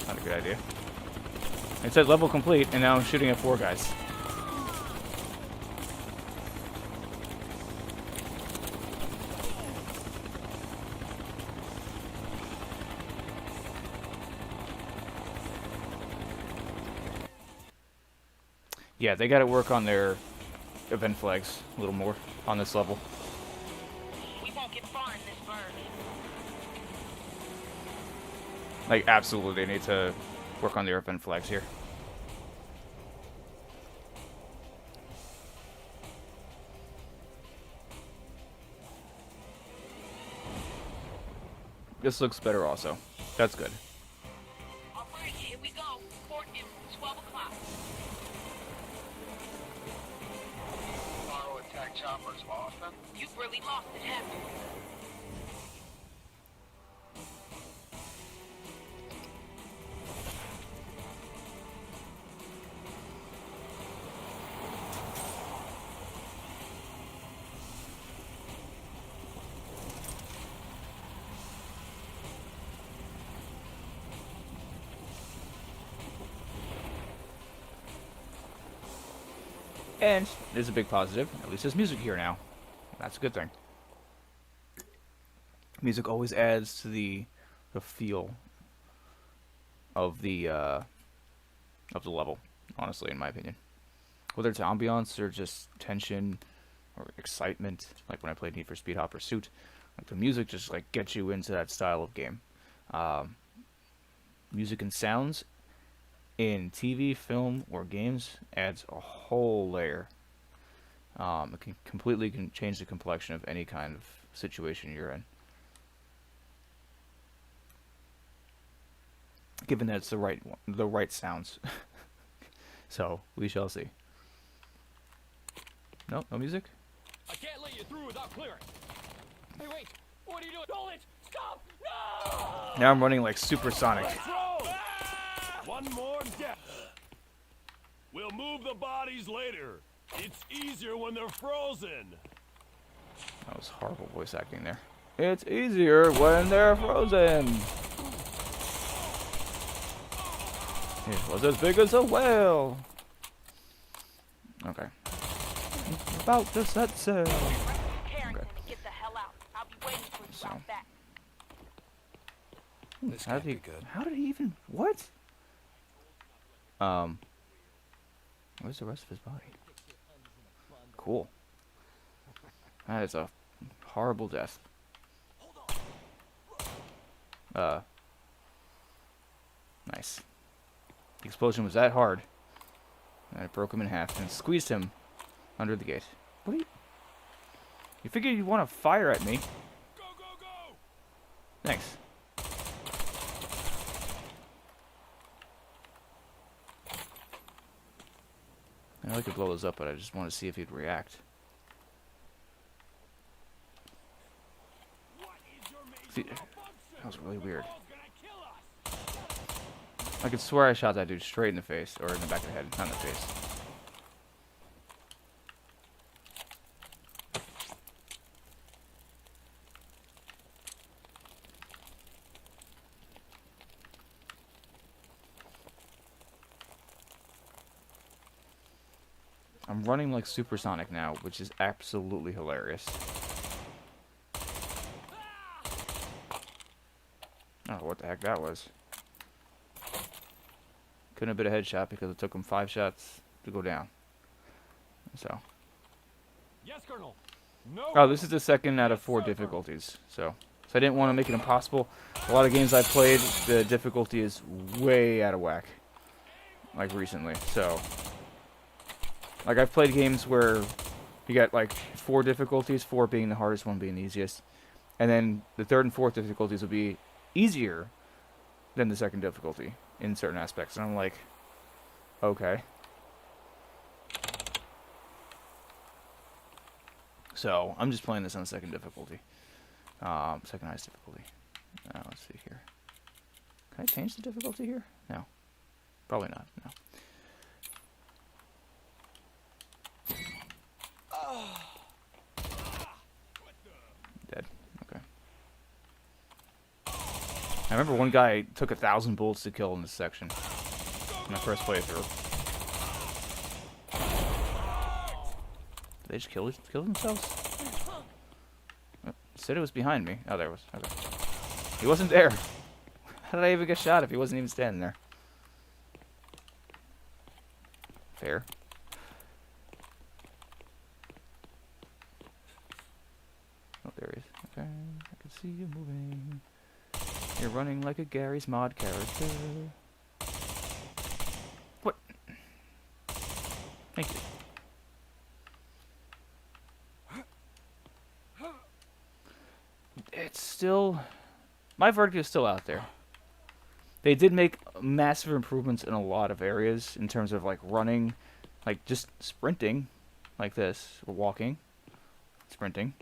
Not a good idea. It said level complete, and now I'm shooting at 4 guys. Yeah, they gotta work on their event flags a little more on this level. We won't get far in this bird. Like, absolutely, they need to work on their event flags here. This looks better also. That's good. Alright, here we go. Port is 12 o'clock. Borrow attack choppers often? You've really lost it, haven't you? And there's a big positive. At least there's music here now. That's a good thing. Music always adds to the feel of the level, honestly, in my opinion. Whether it's ambiance or just tension or excitement, like when I played Need for Speed Hot Pursuit, like the music just like gets you into that style of game. Music and sounds in TV, film, or games adds a whole layer. It can completely change the complexion of any kind of situation you're in. Given that it's the right sounds. So, we shall see. No music? I can't let you through without clearing. Hey, wait! What are you doing? Hold it! Stop! No! Now I'm running like supersonic. One more death. We'll move the bodies later. It's easier when they're frozen. That was horrible voice acting there. It's easier when they're frozen. It was as big as a whale. Okay. About to set sail. Okay. Get the hell out. I'll be waiting for you So. out back. This can't be good. How did he even... What? Where's the rest of his body? Cool. That is a horrible death. Nice. The explosion was that hard. And it broke him in half and squeezed him under the gate. What are you... You figured you'd want to fire at me. Go, go, go! Thanks. I know I could blow this up, but I just want to see if he'd react. See, that was really weird. I could swear I shot that dude straight in the face, or in the back of the head, not in the face. I'm running like supersonic now, which is absolutely hilarious. I don't know what the heck that was. Couldn't have been a headshot because it took him 5 shots to go down. So. Yes, Colonel. No. Oh, this is the second out of 4 difficulties. So I didn't want to make it impossible. A lot of games I've played, the difficulty is way out of whack. Like recently. So. Like I've played games where You got like 4 difficulties, 4 being the hardest, 1 being the easiest. And then the 3rd and 4th difficulties will be easier than the 2nd difficulty in certain aspects. And I'm like, okay. So, I'm just playing this on 2nd difficulty. 2nd highest difficulty. Let's see here. Can I change the difficulty here? No. Probably not, no. Dead. Okay. I remember one guy took 1,000 bullets to kill in this section. In my first playthrough. Did they just kill themselves? Oh, said it was behind me. Oh, there it was. Okay. He wasn't there. How did I even get shot if he wasn't even standing there? Fair. Oh, there he is. Okay, I can see you moving. You're running like a Gary's Mod character. What? Thank you. It's still... My verdict is still out there. They did make massive improvements in a lot of areas in terms of like running, like just sprinting like this, or walking, sprinting.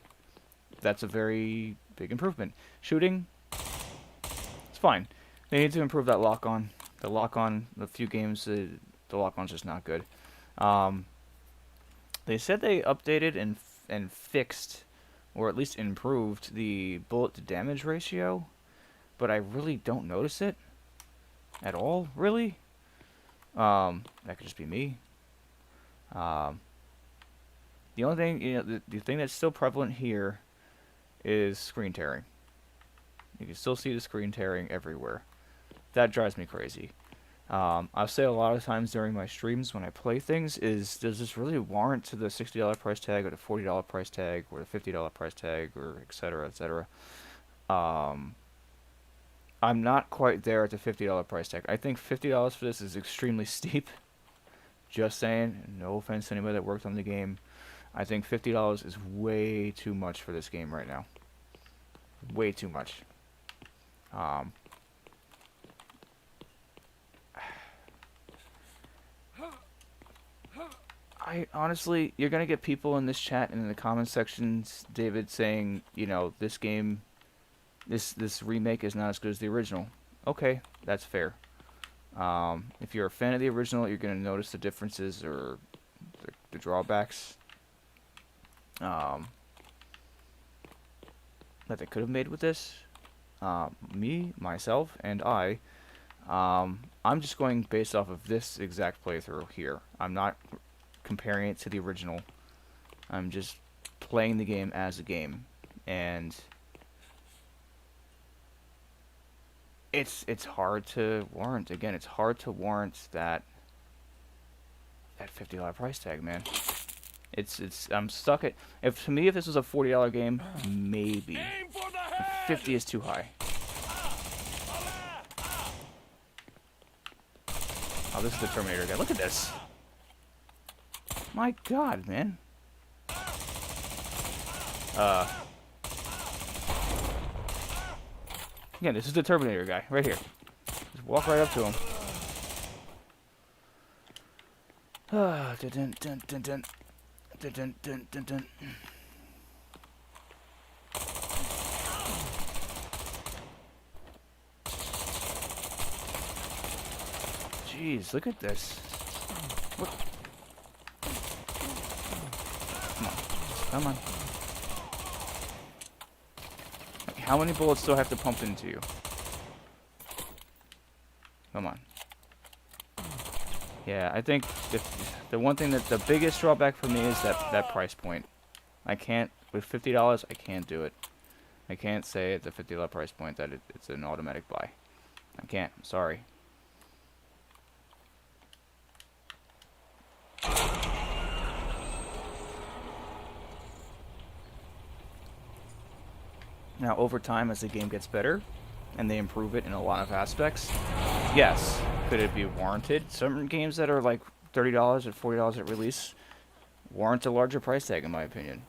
That's a very big improvement. Shooting, it's fine. They need to improve that lock-on. The lock-on, the few games, the lock-on's just not good. They said they updated and fixed, or at least improved, the bullet-to-damage ratio, but I really don't notice it at all, really. That could just be me. The only thing, you know, the thing that's still prevalent here is screen tearing. You can still see the screen tearing everywhere. That drives me crazy. I'll say a lot of times during my streams when I play things is, does this really warrant to the $60 price tag or the $40 price tag or the $50 price tag or etc. etc. I'm not quite there at the $50 price tag. I think $50 for this is extremely steep. Just saying, no offense to anybody that worked on the game. I think $50 is way too much for this game right now. Way too much. I honestly, you're gonna get people in this chat and in the comment sections, David, saying, you know, this game, this remake is not as good as the original. Okay, that's fair. If you're a fan of the original, you're gonna notice the differences or the drawbacks that they could have made with this. Me, myself, and I'm just going based off of this exact playthrough here. I'm not comparing it to the original. I'm just playing the game as a game, and it's hard to warrant. Again, it's hard to warrant that $50 price tag, man. I'm stuck at, to me, if this was a $40 game, maybe. 50 is too high. Oh, this is the Terminator guy. Look at this. My God, man. Again, this is the Terminator guy, right here. Just walk right up to him. Ah, dun dun dun dun dun dun dun dun dun. Jeez, look at this. What? Come on. Like, how many bullets do I have to pump into you? Come on. Yeah, I think the one thing the biggest drawback for me is that price point. I can't, with $50, I can't do it. I can't say at the $50 price point that it's an automatic buy. I can't, I'm sorry. Now, over time, as the game gets better, and they improve it in a lot of aspects, yes, could it be warranted? Some games that are like $30 or $40 at release, warrants a larger price tag in my opinion.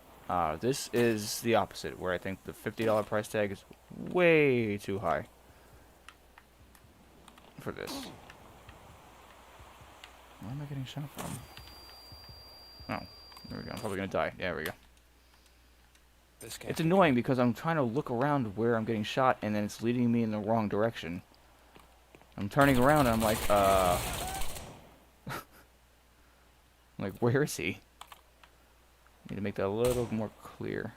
This is the opposite, where I think the $50 price tag is way too high for this. Where am I getting shot from? Oh, there we go. I'm probably gonna die. Yeah, there we go. It's annoying because I'm trying to look around where I'm getting shot, and then it's leading me in the wrong direction. I'm turning around, and I'm like, like, where is he? Need to make that a little more clear.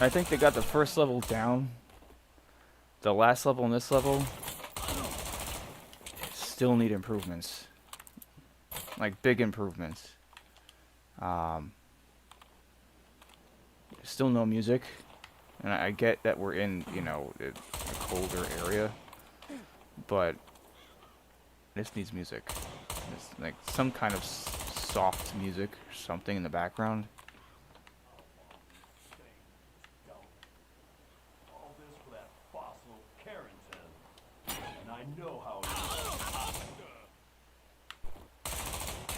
I think they got the first level down. The last level and this level still need improvements. Like, big improvements. Still no music. And I get that we're in, you know, a colder area. But this needs music. It's like some kind of soft music or something in the background. All this for that fossil Carrington. And I know how it is.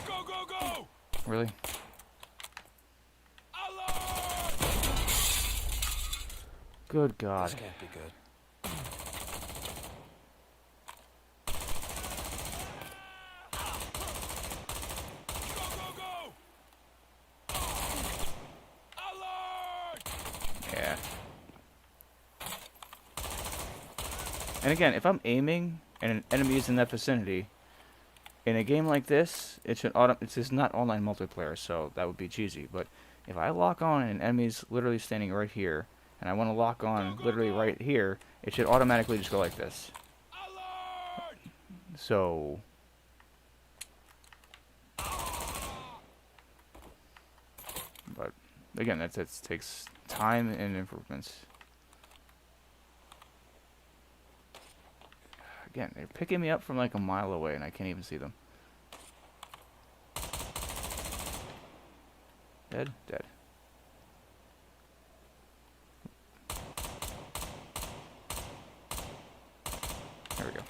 Go, go, go! Really? Good God. This can't be good. Yeah. And again, if I'm aiming and an enemy is in that vicinity, in a game like this, it's just not online multiplayer, so that would be cheesy. But if I lock on and an enemy's literally standing right here, and I want to lock on literally right here, it should automatically just go like this. So... But, again, that takes time and improvements. Again, they're picking me up from like a mile away, and I can't even see them. Dead? Dead. There we go.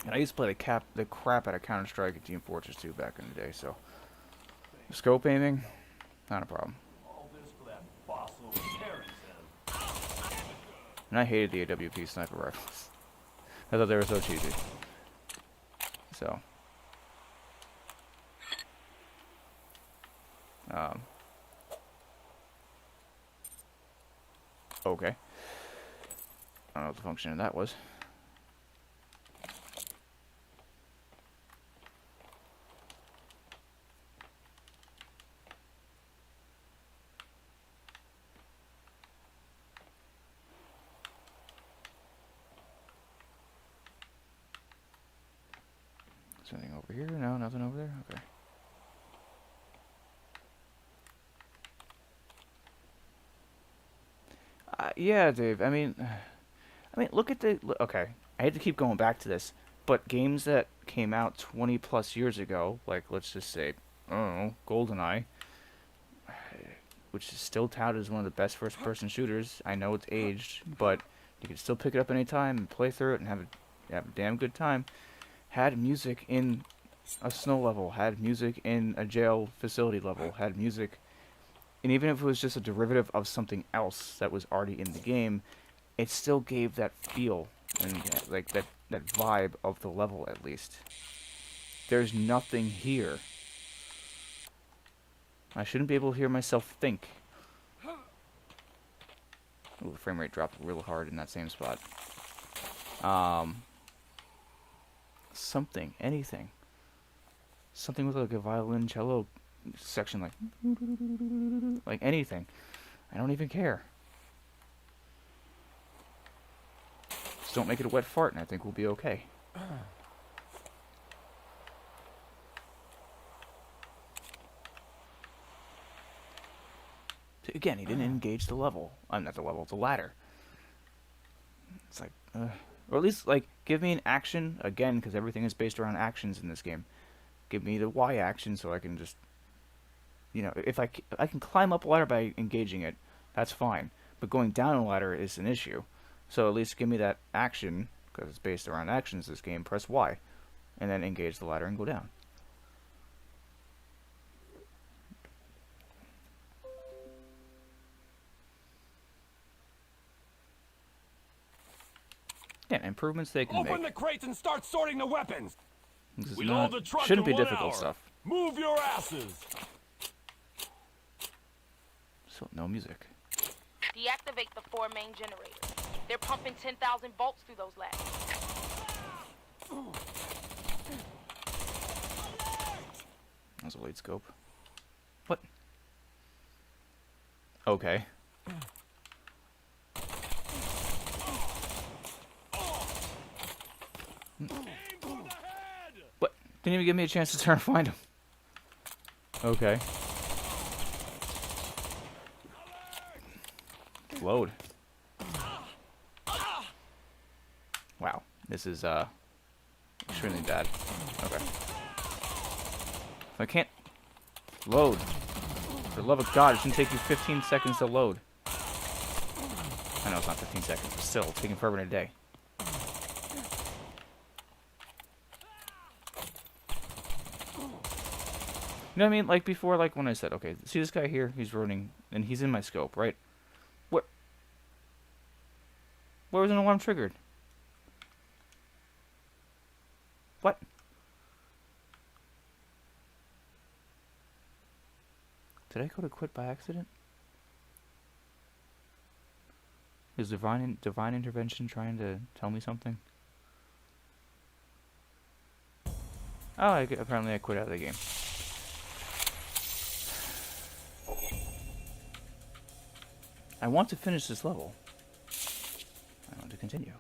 And I used to play the crap out of Counter-Strike and Team Fortress 2 back in the day, so... Scope aiming, not a problem. all this for that fossil Carrington. And I hated the AWP sniper rifles. I thought they were so cheesy. So... okay. I don't know what the function of that was. Is there anything over here? No, nothing over there? Okay. Yeah, Dave. I mean, look at the... Okay, I hate to keep going back to this, but games that came out 20 plus years ago, like, let's just say, I don't know, GoldenEye, which is still touted as one of the best first-person shooters. I know it's aged, but you can still pick it up anytime and play through it and have a damn good time. Had music in a snow level, had music in a jail facility level, had music... And even if it was just a derivative of something else that was already in the game, it still gave that feel and like that vibe of the level at least. There's nothing here. I shouldn't be able to hear myself think. Ooh, the frame rate dropped real hard in that same spot. Something, anything. Something with like a violin, cello section, like anything. I don't even care. Just don't make it a wet fart and I think we'll be okay. Again, he didn't engage the level. Not the level, the ladder. It's like, or at least, like, give me an action, again, because everything is based around actions in this game. give me the Y action so I can just, you know, if I can climb up a ladder by engaging it, that's fine. But going down a ladder is an issue. So at least give me that action, because it's based around actions this game, press Y, and then engage the ladder and go down. Yeah, improvements they can Open make. the crates and start sorting the weapons. This is We not, load the truck shouldn't in be 1 difficult hour. stuff. Move your asses. So, no music. Deactivate the 4 main generators. They're pumping 10,000 volts through those ladders. That's a lead scope. What? Okay. What? Didn't even give me a chance to turn and find him. Okay. Load. Wow. This is, extremely bad. Okay. If I can't load, for the love of God, it shouldn't take you 15 seconds to load. I know it's not 15 seconds, but still, it's taking forever and a day. You know what I mean? Like before, like when I said, okay, see this guy here? He's running, and he's in my scope, right? Where was an alarm triggered? What? Did I go to quit by accident? Is divine intervention trying to tell me something? Oh, apparently I quit out of the game. I want to finish this level. I want to continue.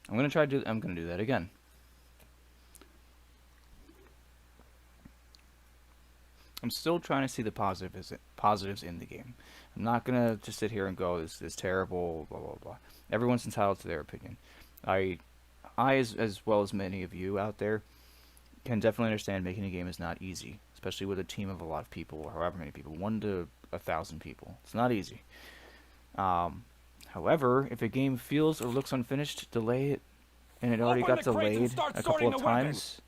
I'm gonna do that again. I'm still trying to see the positives in the game. I'm not gonna just sit here and go, this is terrible, blah blah blah. Everyone's entitled to their opinion. I as well as many of you out there can definitely understand making a game is not easy, especially with a team of a lot of people, or however many people, 1 to 1,000 people. It's not easy. However, if a game feels or looks unfinished, delay it, and it already got delayed a couple of times.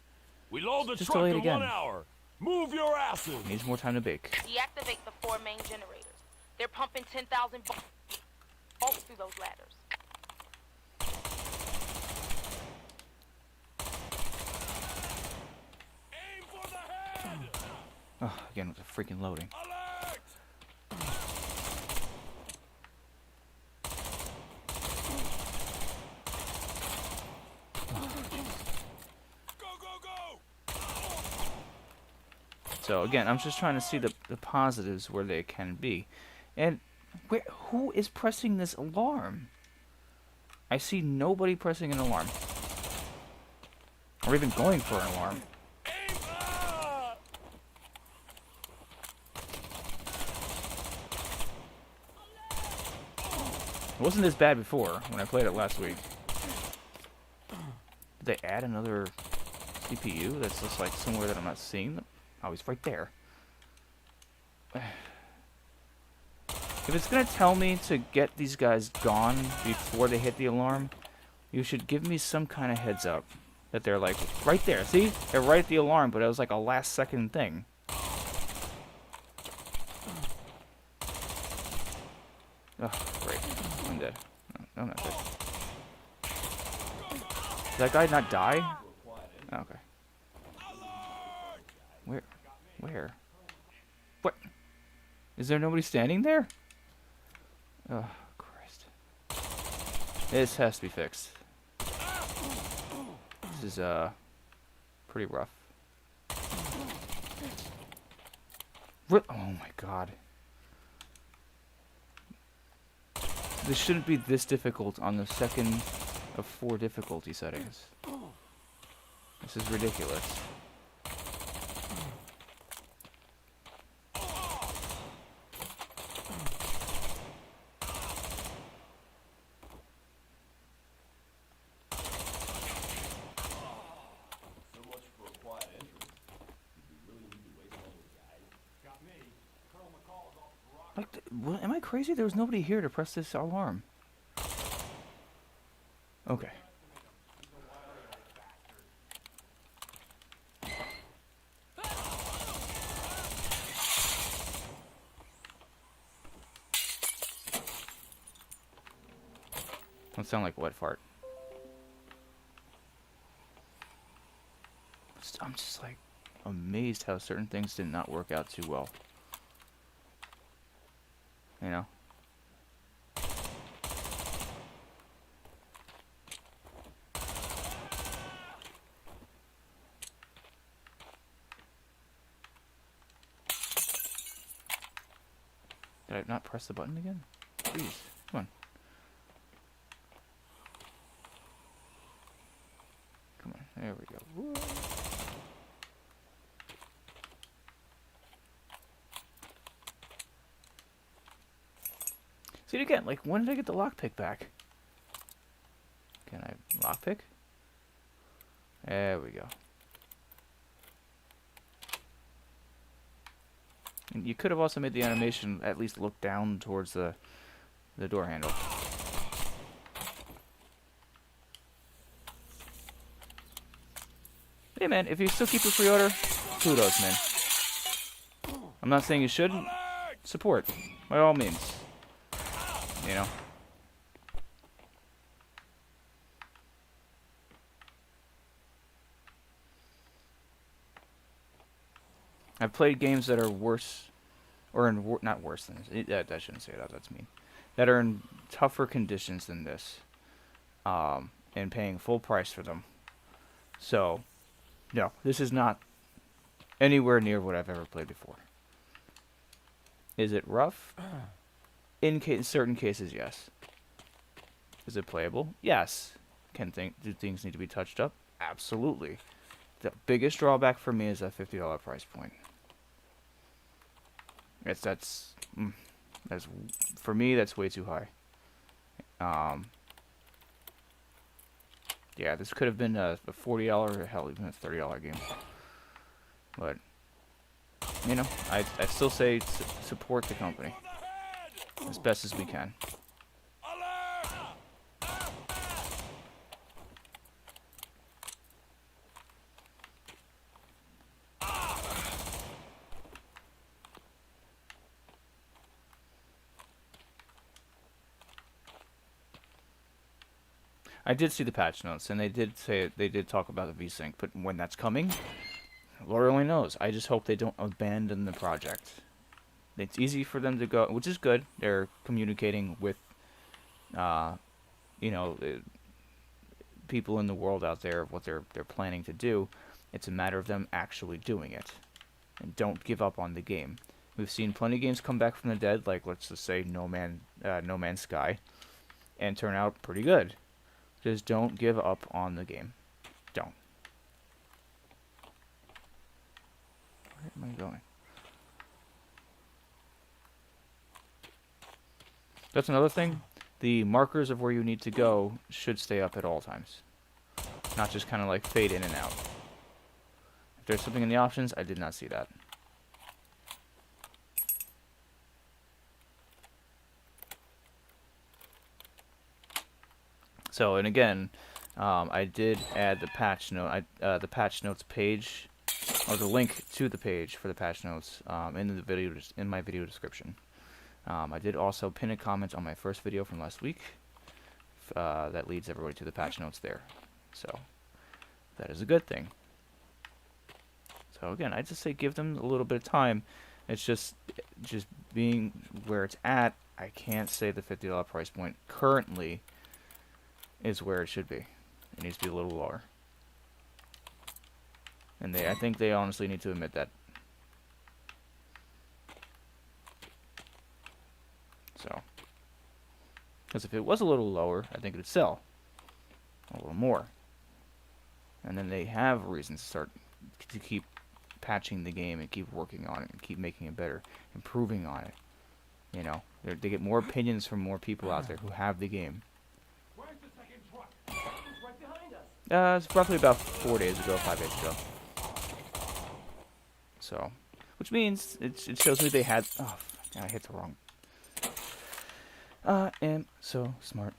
We load the Just truck delay it in again. 1 hour. Move your asses. Needs more time to bake. Deactivate the 4 main generators. They're pumping 10,000 volts through those ladders. Aim for the head. Oh, again with the freaking loading. Alert! Go, go, go! So again, I'm just trying to see the positives where they can be. And who is pressing this alarm? I see nobody pressing an alarm. Or even going for an alarm. Aim! Ah! It wasn't this bad before, when I played it last week. Did they add another CPU that's just like somewhere that I'm not seeing them? Oh, he's right there. If it's gonna tell me to get these guys gone before they hit the alarm, you should give me some kind of heads up. That they're like, right there, see? They're right at the alarm, but it was like a last second thing. Oh, great. I'm dead. No, I'm not dead. Did that guy not die? Oh, okay. Where? What? Is there nobody standing there? Oh, Christ. This has to be fixed. This is, pretty rough. Oh my God. This shouldn't be this difficult on the second of 4 difficulty settings. This is ridiculous. What, am I crazy? There was nobody here to press this alarm. Okay. Don't sound like a wet fart. I'm just like amazed how certain things did not work out too well. You know? Did I not press the button again? Please, come on. Come on, there we go. Woo. See it again, like, when did I get the lockpick back? Can I lockpick? There we go. And you could have also made the animation at least look down towards the door handle. Hey man, if you still keep your pre-order, kudos, man. I'm not saying you shouldn't. Support, by all means. You know? I've played games that are worse, or in not worse than this. I shouldn't say that. That's mean. That are in tougher conditions than this, and paying full price for them. So, no, this is not anywhere near what I've ever played before. Is it rough? In certain cases, yes. Is it playable? Yes. Do things need to be touched up? Absolutely. The biggest drawback for me is that $50 price point. That's for me, that's way too high. Yeah, this could have been a $40 or hell, even a $30 game. But you know, I still say support the company as best as we can. I did see the patch notes, and they did talk about the VSync, but when that's coming, Lord only knows. I just hope they don't abandon the project. It's easy for them to go, which is good. They're communicating with, you know, people in the world out there what they're planning to do. It's a matter of them actually doing it, and don't give up on the game. We've seen plenty of games come back from the dead, like let's just say No Man's Sky, and turn out pretty good. Just don't give up on the game. Don't. Where am I going? That's another thing. The markers of where you need to go should stay up at all times. Not just kind of like fade in and out. If there's something in the options, I did not see that. So, and again, I did add the patch note, the patch notes page, or the link to the page for the patch notes in my video description. I did also pin a comment on my first video from last week that leads everybody to the patch notes there. So that is a good thing. So again, I just say give them a little bit of time. It's just being where it's at. I can't say the $50 price point currently is where it should be. It needs to be a little lower. And I think they honestly need to admit that. So, because if it was a little lower, I think it would sell a little more. And then they have reasons to keep patching the game and keep working on it and keep making it better, improving on it. You know, they get more opinions from more people out there who have the game. It's roughly about 4 days ago, 5 days ago. So, which means it shows me they had. Oh, I hit the wrong. I am so smart.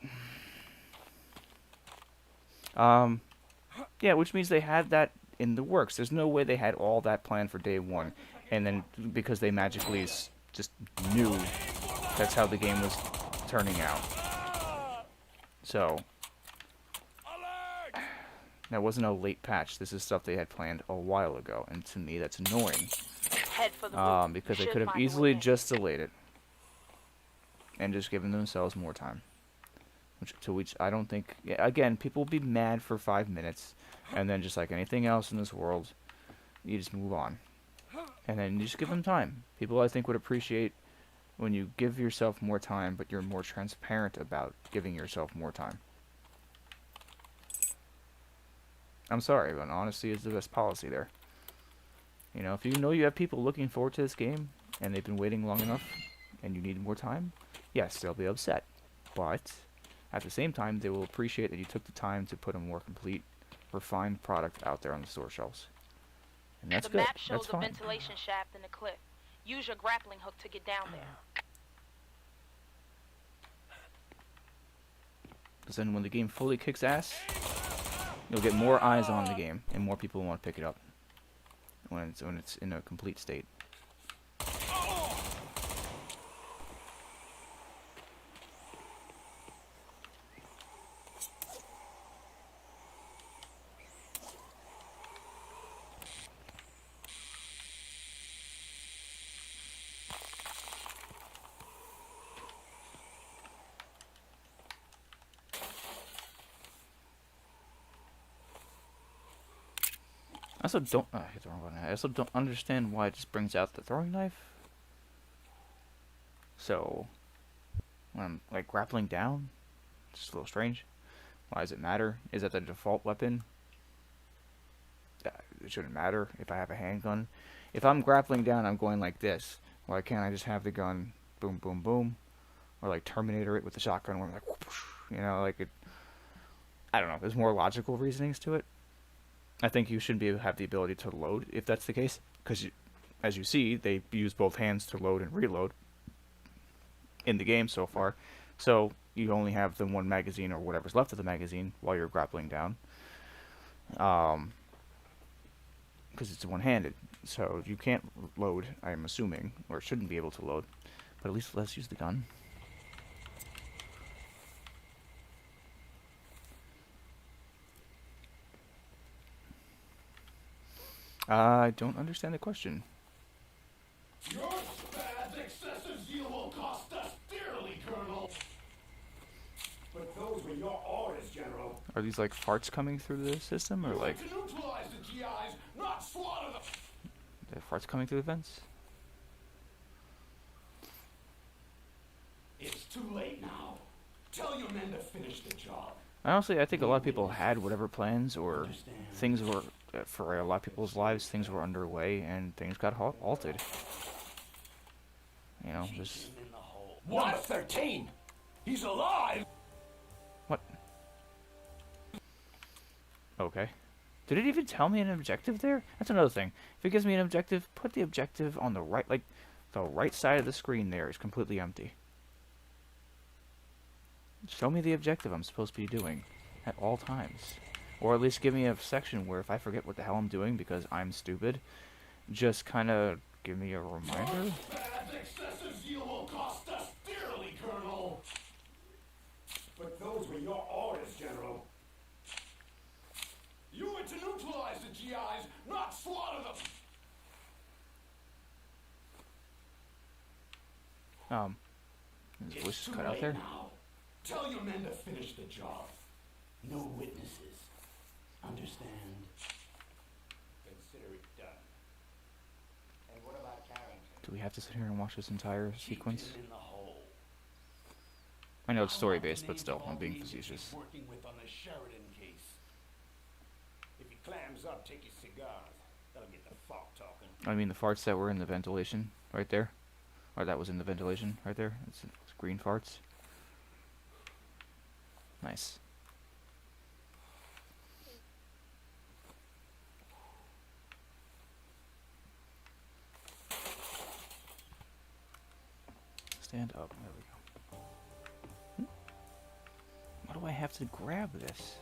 Yeah, which means they had that in the works. There's no way they had all that planned for day one, and then because they magically just knew that's how the game was turning out. So that wasn't a late patch. This is stuff they had planned a while ago, and to me that's annoying. Head for the roof. Because You they should could have find a way easily in. just delayed it and just given themselves more time. Which I don't think. Yeah, again, people will be mad for 5 minutes, and then just like anything else in this world, you just move on, and then you just give them time. People, I think, would appreciate when you give yourself more time, but you're more transparent about giving yourself more time. I'm sorry, but honesty is the best policy there. You know, if you know you have people looking forward to this game, and they've been waiting long enough, and you need more time, yes, they'll be upset, but at the same time, they will appreciate that you took the time to put a more complete, refined product out there on the store shelves. And that's the good. map shows That's a fine. ventilation shaft in the cliff. Use your grappling hook to get down there. Because then when the game fully kicks ass, you'll get more eyes on the game, and more people will want to pick it up when it's in a complete state. I also don't. I hit the wrong button. I also don't understand why it just brings out the throwing knife. So, when I'm like grappling down, it's just a little strange. Why does it matter? Is that the default weapon? It shouldn't matter if I have a handgun. If I'm grappling down, I'm going like this. Why can't I just have the gun, boom, boom, boom, or like Terminator it with the shotgun, where I'm like, whoosh, you know, like it. I don't know. There's more logical reasonings to it. I think you should have the ability to load if that's the case, because as you see, they use both hands to load and reload in the game so far. So you only have the one magazine or whatever's left of the magazine while you're grappling down, because it's one-handed. So you can't load, I'm assuming, or shouldn't be able to load. But at least let's use the gun. I don't understand the question. Your bad excessive zeal will cost us dearly, Colonel. But those were your orders, General. Are these like farts coming through the system, or like To neutralize the GIs, not slaughter them. the farts coming through the vents? It's too late now. Tell your men to finish the job. Honestly, I think a lot of people had whatever plans or things were, for a lot of people's lives, things were underway and things got halted. You know, just... Number 13! He's alive! What? Okay. Did it even tell me an objective there? That's another thing. If it gives me an objective, put the objective on the right, like, the right side of the screen there is completely empty. Show me the objective I'm supposed to be doing at all times. Or at least give me a section where if I forget what the hell I'm doing because I'm stupid, just kind of give me a reminder. Bad excessive zeal will cost us dearly, Colonel. But those were your orders, General. You were to neutralize the GIs, not slaughter them. His voice is cut out there. Now. Tell your men to finish the job. No witnesses. Understand? Consider it done. And what about Carrington? Do we have to sit here and watch this entire sequence? Keep him in the hole. I know it's story-based, but still, I'm being facetious. Working with on the Sheridan case. If he clams up, take his cigars. That'll get the fart talking. I mean the farts that were in the ventilation right there. Or that was in the ventilation right there. It's green farts. Nice. Stand up. There we go. do I have to grab this?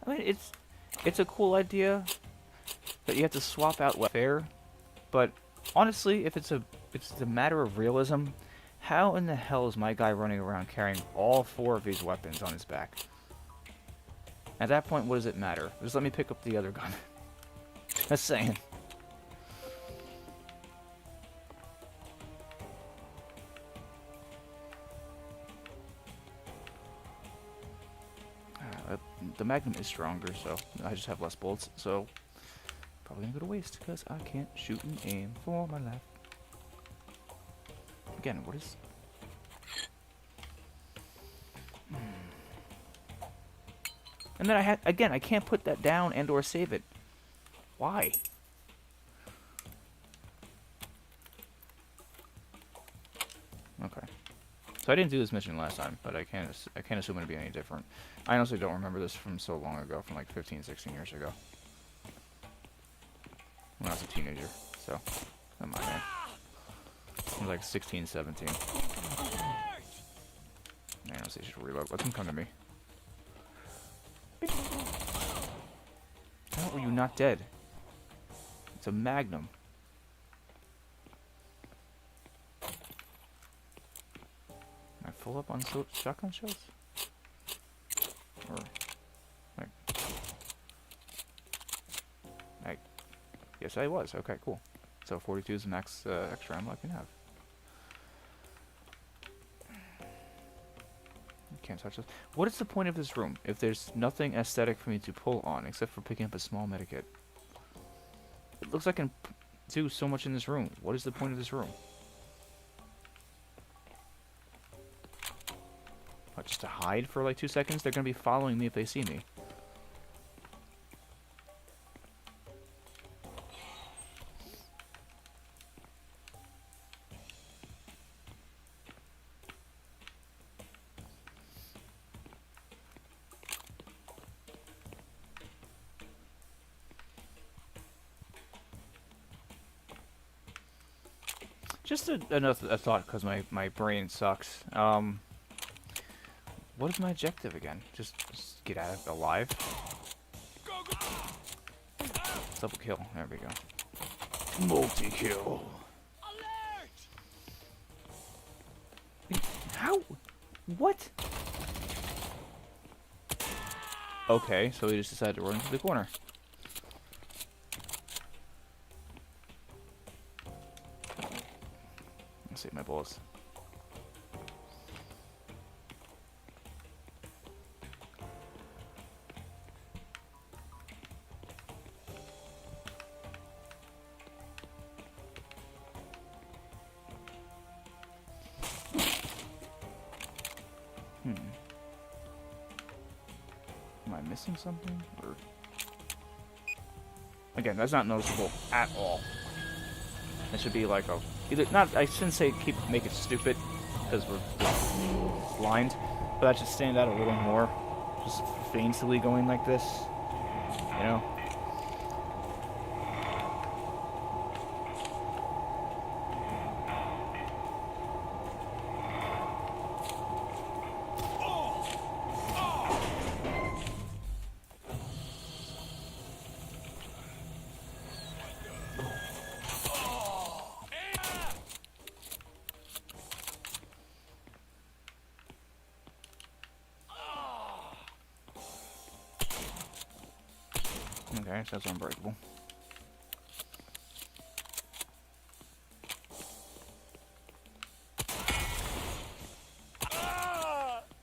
I mean, it's a cool idea that you have to swap out fair, but honestly, if it's a matter of realism, how in the hell is my guy running around carrying all 4 of these weapons on his back? At that point, what does it matter? Just let me pick up the other gun. Just saying. The Magnum is stronger, so I just have less bullets, so probably gonna go to waste because I can't shoot and aim for my life. Again, what is... And then I can't put that down and or save it. Why? Okay. So I didn't do this mission last time, but I can't assume it'd be any different. I honestly don't remember this from so long ago, from like 15, 16 years ago. When I was a teenager, so not my man. I was like 16, 17. Man, I should reload. Let them come to me. How are you not dead? It's a Magnum. Am I full up on shotgun shells? Or like, yes, I was. Okay, cool. So 42 is the max extra ammo I can have. Can't touch this. What is the point of this room if there's nothing aesthetic for me to pull on except for picking up a small medikit? It looks like I can do so much in this room. What is the point of this room? What, just to hide for like 2 seconds? They're gonna be following me if they see me. Just a thought, because my brain sucks. What is my objective again? Just get out of alive? Double kill. There we go. Multi-kill. How? What? Okay, so he just decided to run into the corner. Save my bullets. Am I missing something? Or... Again, that's not noticeable at all. It should be like a... Either, not, I shouldn't say make it stupid, because we're blind, but that should stand out a little more. Just faintly going like this, you know? Okay, so that's unbreakable.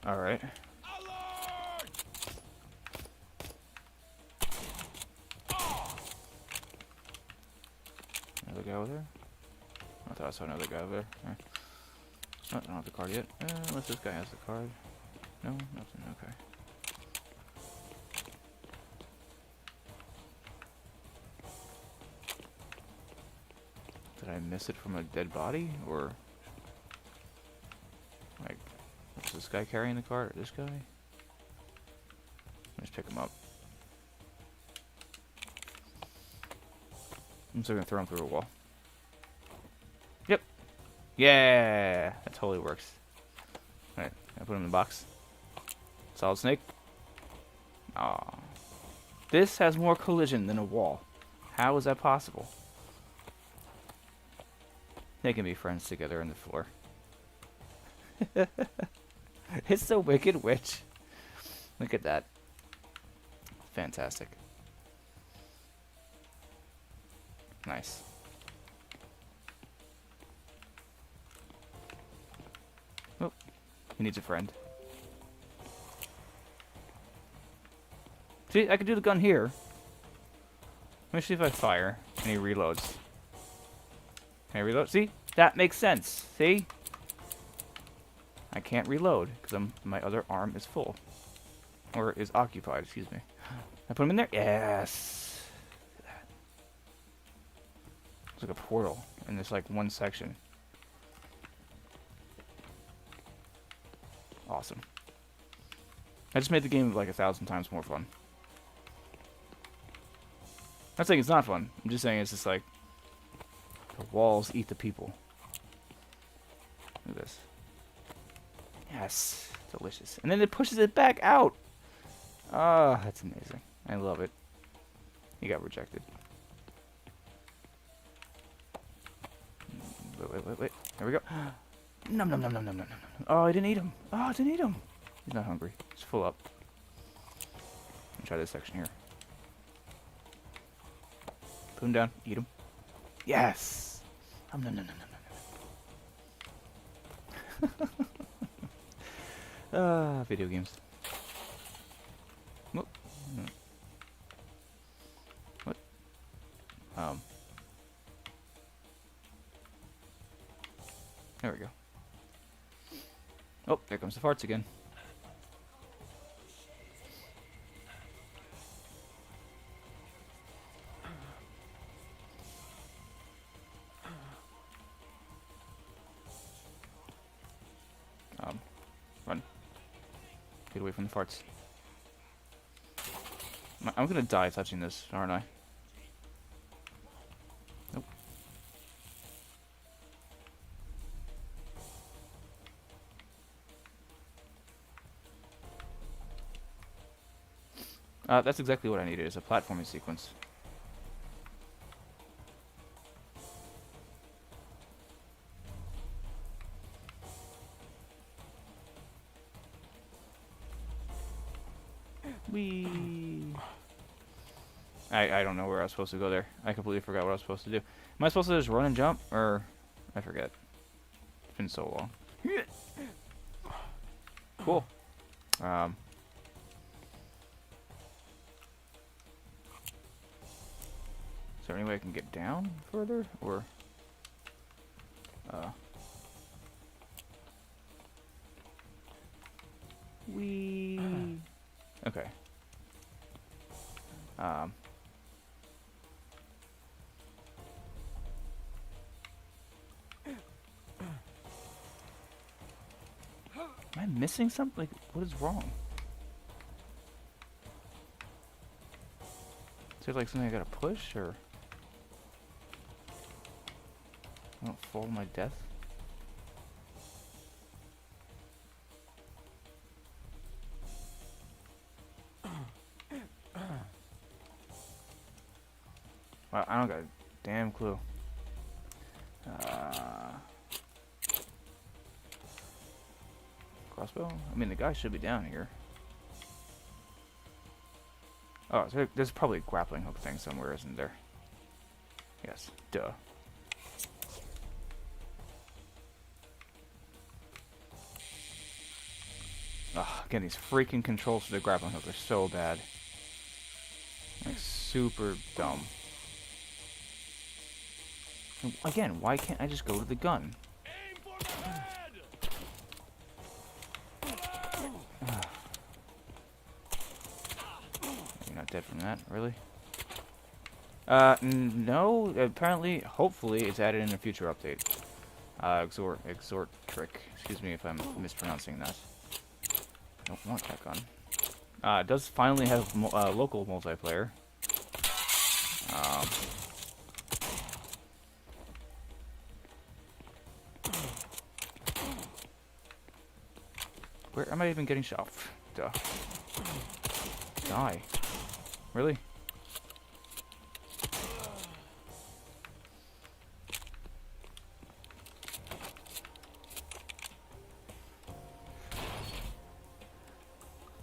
Alright. Another guy over there? I thought I saw another guy over there. Right. Oh, I don't have the card yet. Unless this guy has the card. No? Nothing. Okay. Did I miss it from a dead body? Or... like... is this guy carrying the cart? Or this guy? Let's pick him up. I'm still gonna throw him through a wall. Yep. Yeah, that totally works. Alright, I put him in the box. Solid snake. Aw. This has more collision than a wall. How is that possible? They can be friends together on the floor. It's the Wicked Witch. Look at that. Fantastic. Nice. Oh, he needs a friend. See, I can do the gun here. Let me see if I fire and he reloads. Can I reload? See? That makes sense. See? I can't reload because my other arm is full. Or is occupied, excuse me. I put him in there? Yes! Look at that. It's like a portal in this like one section. Awesome. I just made the game like 1,000 times more fun. I'm not saying it's not fun. I'm just saying it's just like the walls eat the people. Look at this. Yes. Delicious. And then it pushes it back out. Ah, that's amazing. I love it. He got rejected. Wait. There we go. Nom nom nom nom nom nom nom. Oh, I didn't eat him. Oh, I didn't eat him. He's not hungry. He's full up. Let me try this section here. Put him down. Eat him. Yes. Nom nom nom nom nom nom. Video games. What? What? There we go. Oh, there comes the farts again. Run. Get away from the farts. I'm gonna die touching this, aren't I? Nope. That's exactly what I needed, is a platforming sequence. Whee! I don't know where I was supposed to go there. I completely forgot what I was supposed to do. Am I supposed to just run and jump? Or... I forget. It's been so long. Cool. Is there any way I can get down further? Or... Whee! Okay. Am I missing something? Like, what is wrong? Is there like something I gotta push, or I don't fall to my death? Wow, I don't got a damn clue. Crossbow? I mean, the guy should be down here. Oh, so there's probably a grappling hook thing somewhere, isn't there? Yes, duh. Ugh, again, these freaking controls for the grappling hook are so bad. Like, super dumb. And again, why can't I just go to the gun? You're not dead from that, really? No. Apparently, hopefully, it's added in a future update. XIII trick. Excuse me if I'm mispronouncing that. I don't want that gun. It does finally have local multiplayer. Where am I even getting shot? Duh. Die. Really?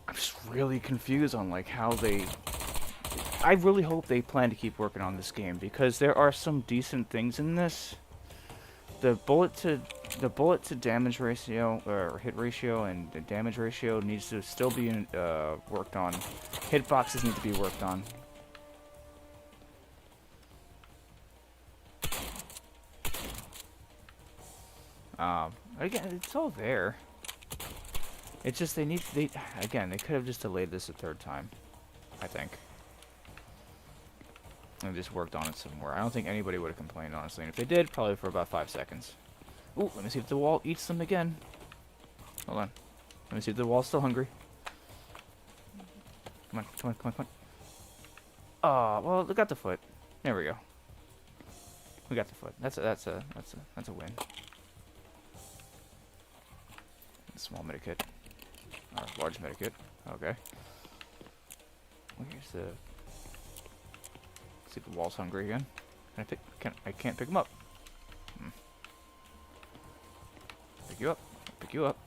I'm just really confused on like how they... I really hope they plan to keep working on this game because there are some decent things in this. The bullet to damage ratio or hit ratio and the damage ratio needs to still be worked on. Hitboxes need to be worked on. Again, it's all there. It's just they could have just delayed this a third time, I think. And just worked on it some more. I don't think anybody would have complained, honestly. And if they did, probably for about 5 seconds. Ooh, let me see if the wall eats them again. Hold on. Let me see if the wall's still hungry. Come on, come on, come on, come on. Oh, well, we got the foot. There we go. We got the foot. That's a win. Small medikit. Or large medikit. Okay. Where's the... See if the wall's hungry again. I can't pick him up. Pick you up. Pick you up.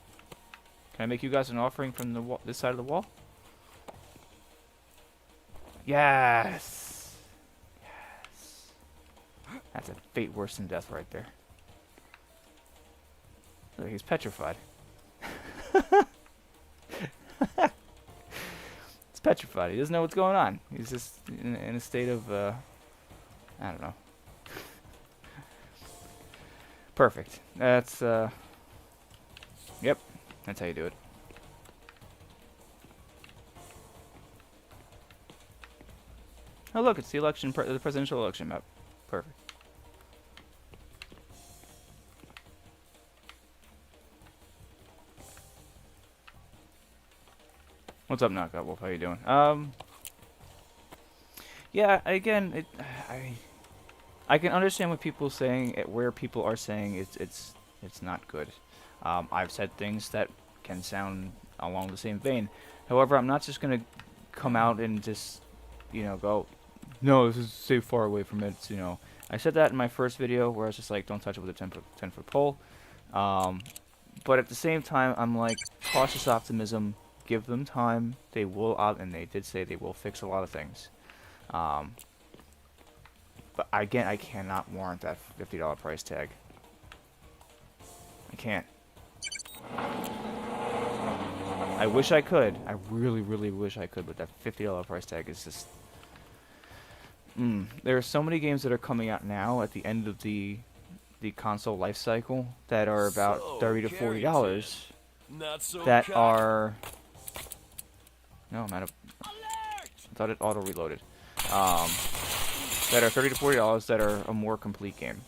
Can I make you guys an offering from the wall, this side of the wall? Yes. Yes. That's a fate worse than death right there. Look, he's petrified. It's petrified. He doesn't know what's going on. He's just in a state of, I don't know. Perfect. That's, yep. That's how you do it. Oh, look, it's the the presidential election map. Perfect. What's up, Knockout Wolf? How you doing? Yeah, again, I can understand what people saying, where people are saying it's not good. I've said things that can sound along the same vein. However, I'm not just gonna come out and just, go, no, this is stay far away from it. I said that in my first video where I was just like, don't touch it with a 10-foot pole. But at the same time, I'm like, cautious optimism. Give them time. They will, and they did say they will fix a lot of things. But again, I cannot warrant that $50 price tag. I can't. I wish I could. I really, really wish I could, but that $50 price tag is just... There are so many games that are coming out now at the end of the console life cycle that are about $30 to $40. That are... No, I'm out of... I thought it auto-reloaded. That are $30 to $40 that are a more complete game.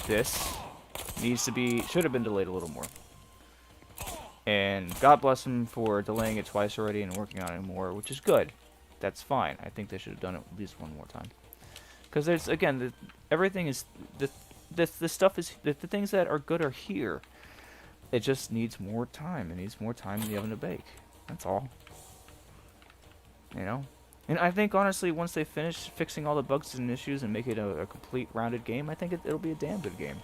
This needs to be... should have been delayed a little more. And God bless them for delaying it twice already and working on it more, which is good. That's fine. I think they should have done it at least one more time. Because there's, again, everything is... The stuff is... The things that are good are here. It just needs more time. It needs more time in the oven to bake. That's all. And I think, honestly, once they finish fixing all the bugs and issues and make it a complete rounded game, I think it'll be a damn good game.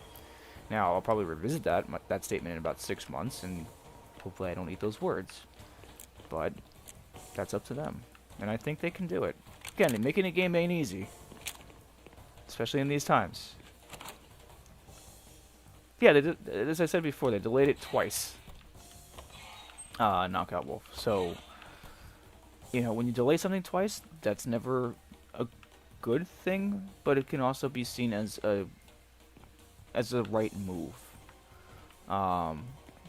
Now, I'll probably revisit that statement in about 6 months, and hopefully I don't eat those words. But that's up to them. And I think they can do it. Again, making a game ain't easy. Especially in these times. Yeah, as I said before, they delayed it twice. Knockout Wolf. So... when you delay something twice, that's never a good thing, but it can also be seen as a right move.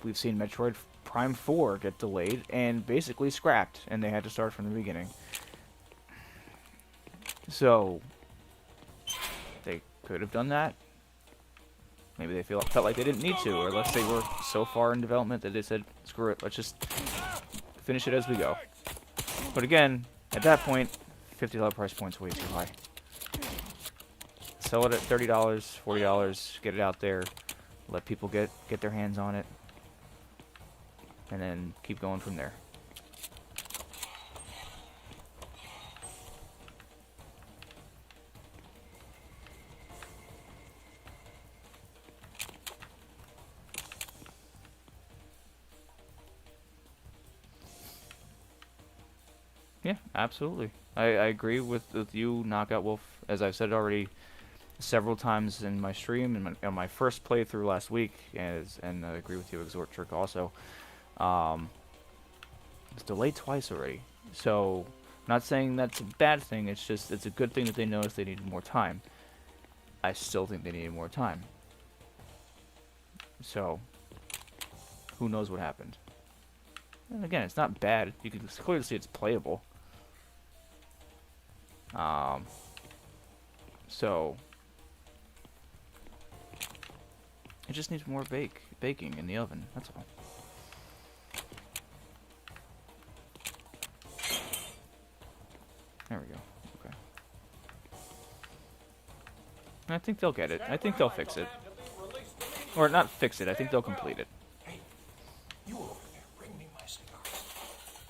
We've seen Metroid Prime 4 get delayed and basically scrapped, and they had to start from the beginning. So, they could have done that. Maybe they felt like they didn't need to, or unless they were so far in development that they said, screw it, let's just finish it as we go. But again, at that point, $50 price point's way too high. Sell it at $30, $40, get it out there, let people get their hands on it. and then keep going from there. Yeah, absolutely. I agree with you, Knockout Wolf. As I've said already several times in my stream and on my first playthrough last week, and I agree with you, Exhort Trick, also. It's delayed twice already. So, I'm not saying that's a bad thing. It's just it's a good thing that they noticed they needed more time. I still think they needed more time. So, who knows what happened? And again, it's not bad. You can clearly see it's playable. So it just needs more baking in the oven. That's all. There we go. Okay. I think they'll get it. I think they'll fix it. Or not fix it. I think they'll complete it. Hey, you over there, bring me my cigars.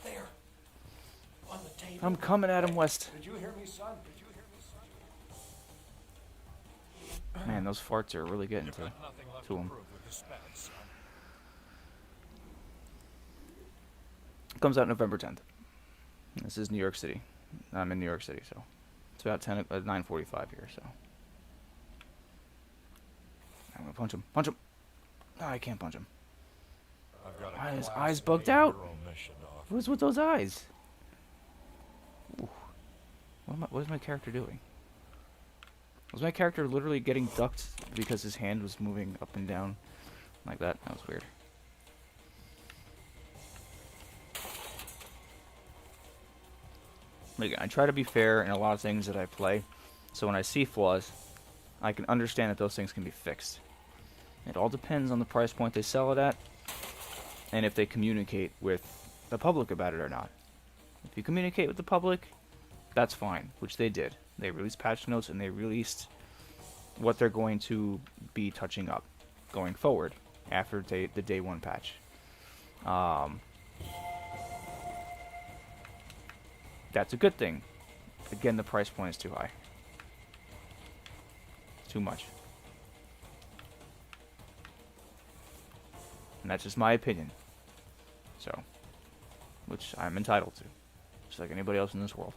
There, on the table. I'm coming at him, West. Did you hear me, son? Did you hear me, son? Man, those farts are really getting to him. It comes out November 10th. This is New York City. I'm in New York City, so it's about 9:45 here. So I'm gonna punch him. Punch him. No, I can't punch him. Why his eyes bugged out? What is with those eyes? Ooh. What is my character doing? Was my character literally getting ducked because his hand was moving up and down like that? That was weird. Again, I try to be fair in a lot of things that I play, so when I see flaws, I can understand that those things can be fixed. It all depends on the price point they sell it at, and if they communicate with the public about it or not. If you communicate with the public, that's fine, which they did. They released patch notes and they released what they're going to be touching up going forward after the day one patch. That's a good thing. Again, the price point is too high. Too much. And that's just my opinion. So, which I'm entitled to. Just like anybody else in this world.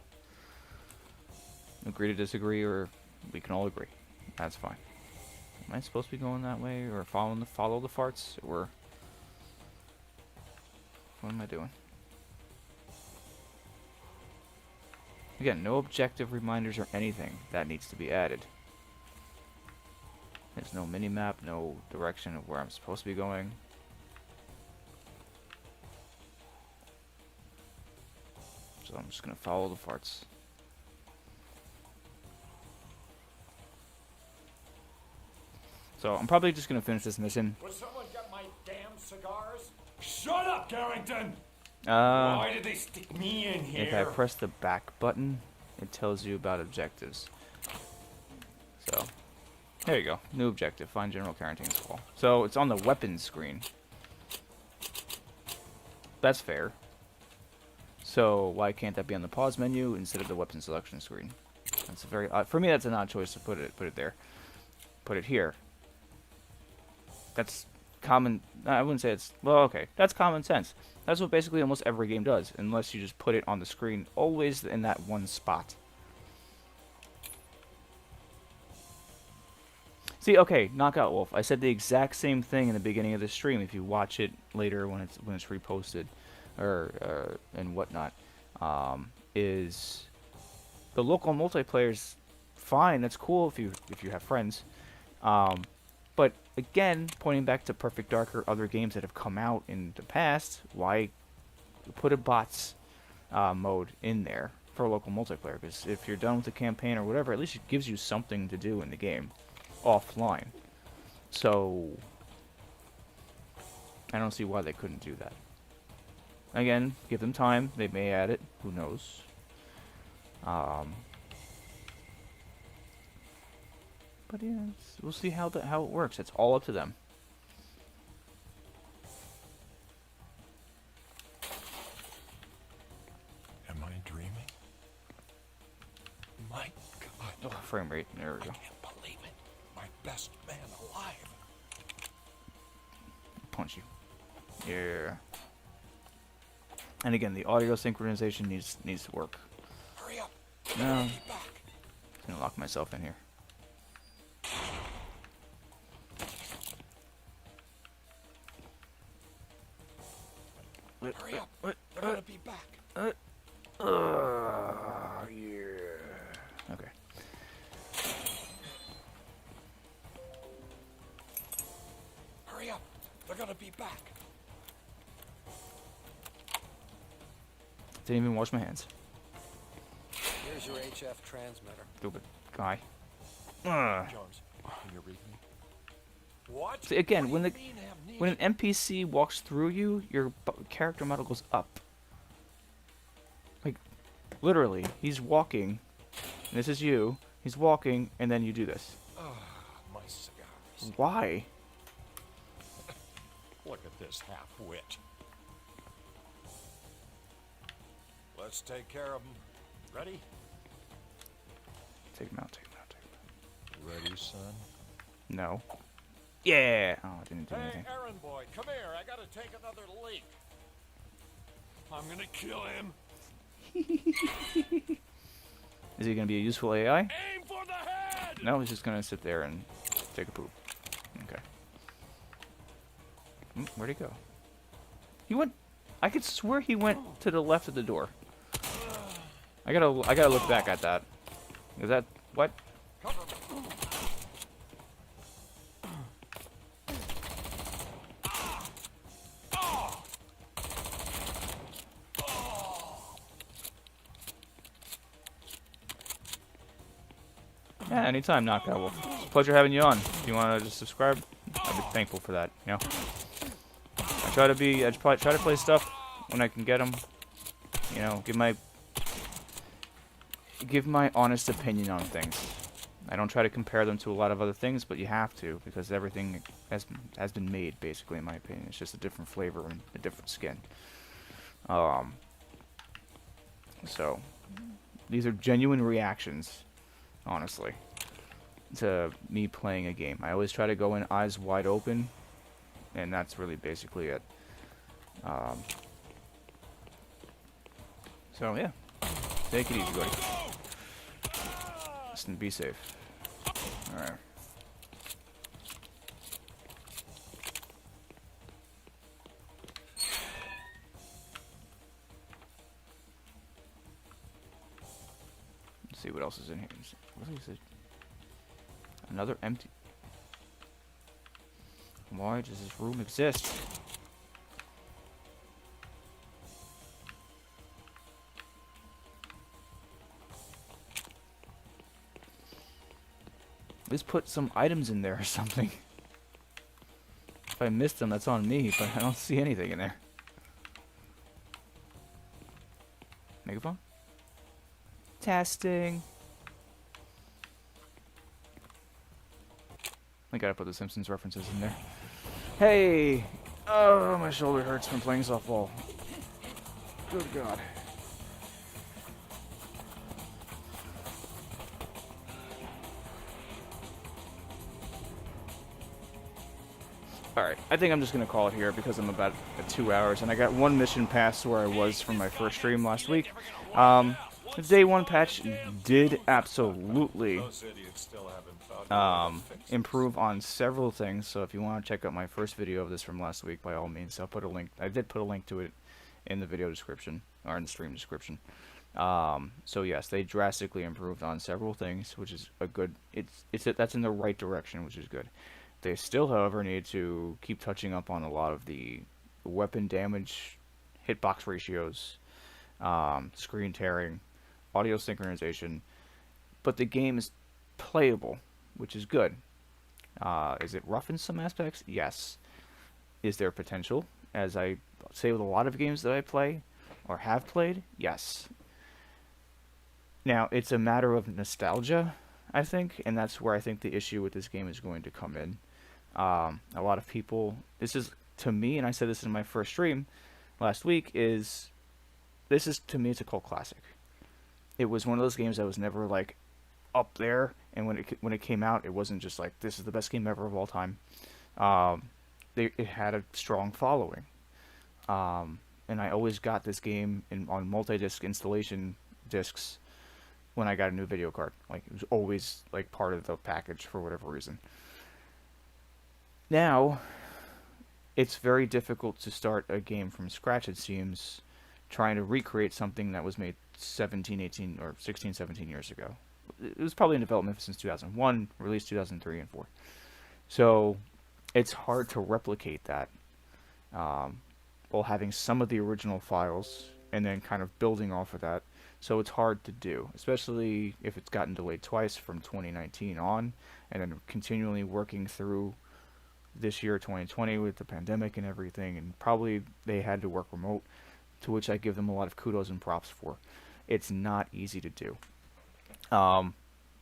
Agree to disagree, or we can all agree. That's fine. Am I supposed to be going that way, or follow the farts, or what am I doing? Again, no objective reminders or anything that needs to be added. There's no mini-map, no direction of where I'm supposed to be going. So I'm just gonna follow the farts. So I'm probably just gonna finish this mission. Will someone get my damn cigars? Shut up, Carrington! Uh, Why did they stick me in here? If I press the back button, it tells you about objectives. So, there you go. New objective. Find General Carrington's call. So, it's on the weapons screen. That's fair. So, why can't that be on the pause menu instead of the weapon selection screen? That's a very odd... For me, that's an odd choice to put it there. Put it here. That's common... I wouldn't say it's... Well, okay. That's common sense. That's what basically almost every game does, unless you just put it on the screen, always in that one spot. See, okay, Knockout Wolf. I said the exact same thing in the beginning of the stream. If you watch it later when it's reposted, or and whatnot, is the local multiplayer's fine. That's cool if you have friends. But again, pointing back to Perfect Dark or other games that have come out in the past, why put a bots mode in there for local multiplayer? Because if you're done with the campaign or whatever, at least it gives you something to do in the game offline. So I don't see why they couldn't do that. Again, give them time. They may add it. Who knows? But yeah, we'll see how it works. It's all up to them. My God. Oh, frame rate. There we go. I can't believe it. My best man alive. Punch you. Yeah. And again, the audio synchronization needs to work. Hurry up. No. I'll be back. I'm gonna lock myself in here. Hurry up. They're gonna be back. Yeah. Okay. Hurry up. They're gonna be back. Didn't even wash my hands. Here's your HF transmitter. Stupid guy. Jones, can you read me? What? See, again, What when do you mean, amnesia? when an NPC walks through you, your character model goes up. Like, literally, he's walking. And this is you. He's walking, and then you do this. My cigars. Why? Look at this half-wit. Let's take care of him. Ready? Take him out. Take him out. Take him out. Ready, son? No. Yeah. Oh, I didn't do Hey, anything. errand boy, come here. I gotta take another leak. I'm gonna kill him. Is he gonna be a useful AI? Aim for the head! No, he's just gonna sit there and take a poop. Okay. Where'd he go? He went. I could swear he went to the left of the door. I gotta look back at that. Is that what? Cover me. Yeah, anytime, Knockout Wolf. Pleasure having you on. If you want to just subscribe, I'd be thankful for that. You know. I try to play stuff when I can get them. You know, give my honest opinion on things. I don't try to compare them to a lot of other things, but you have to, because everything has been made, basically, in my opinion. It's just a different flavor and a different skin. So these are genuine reactions, honestly, to me playing a game. I always try to go in eyes wide open, and that's really basically it. So yeah, take it easy, buddy. Listen, be safe. All right. Let's see what else is in here. What is it? Another empty. Why does this room exist? At least put some items in there or something. If I missed them, that's on me, but I don't see anything in there. Megaphone? Testing. I gotta put the Simpsons references in there. Hey! Oh, my shoulder hurts from playing softball. Good God. Alright, I think I'm just going to call it here because I'm about at 2 hours, and I got one mission past where I was from my first stream last week. The Day 1 patch did absolutely improve on several things, so if you want to check out my first video of this from last week, by all means, I'll put a link. I did put a link to it in the video description, or in the stream description. So yes, they drastically improved on several things, which is a good, that's in the right direction, which is good. They still, however, need to keep touching up on a lot of the weapon damage, hitbox ratios, screen tearing, audio synchronization, but the game is playable, which is good. Is it rough in some aspects? Yes. Is there potential? As I say with a lot of games that I play, or have played, yes. Now, it's a matter of nostalgia, I think, and that's where I think the issue with this game is going to come in. A lot of people, this is, to me, and I said this in my first stream last week, to me it's a cult classic. it was one of those games that was never like up there, and when it came out, it wasn't just like this is the best game ever of all time. It had a strong following, and I always got this game on multi-disc installation discs when I got a new video card. Like, it was always like part of the package for whatever reason. Now, it's very difficult to start a game from scratch, it seems, trying to recreate something that was made 17, 18, or 16, 17 years ago. It was probably in development since 2001, released 2003 and 4. So, it's hard to replicate that while having some of the original files and then kind of building off of that. So it's hard to do, especially if it's gotten delayed twice from 2019 on, and then continually working through this year, 2020, with the pandemic and everything, and probably they had to work remote, to which I give them a lot of kudos and props for. It's not easy to do.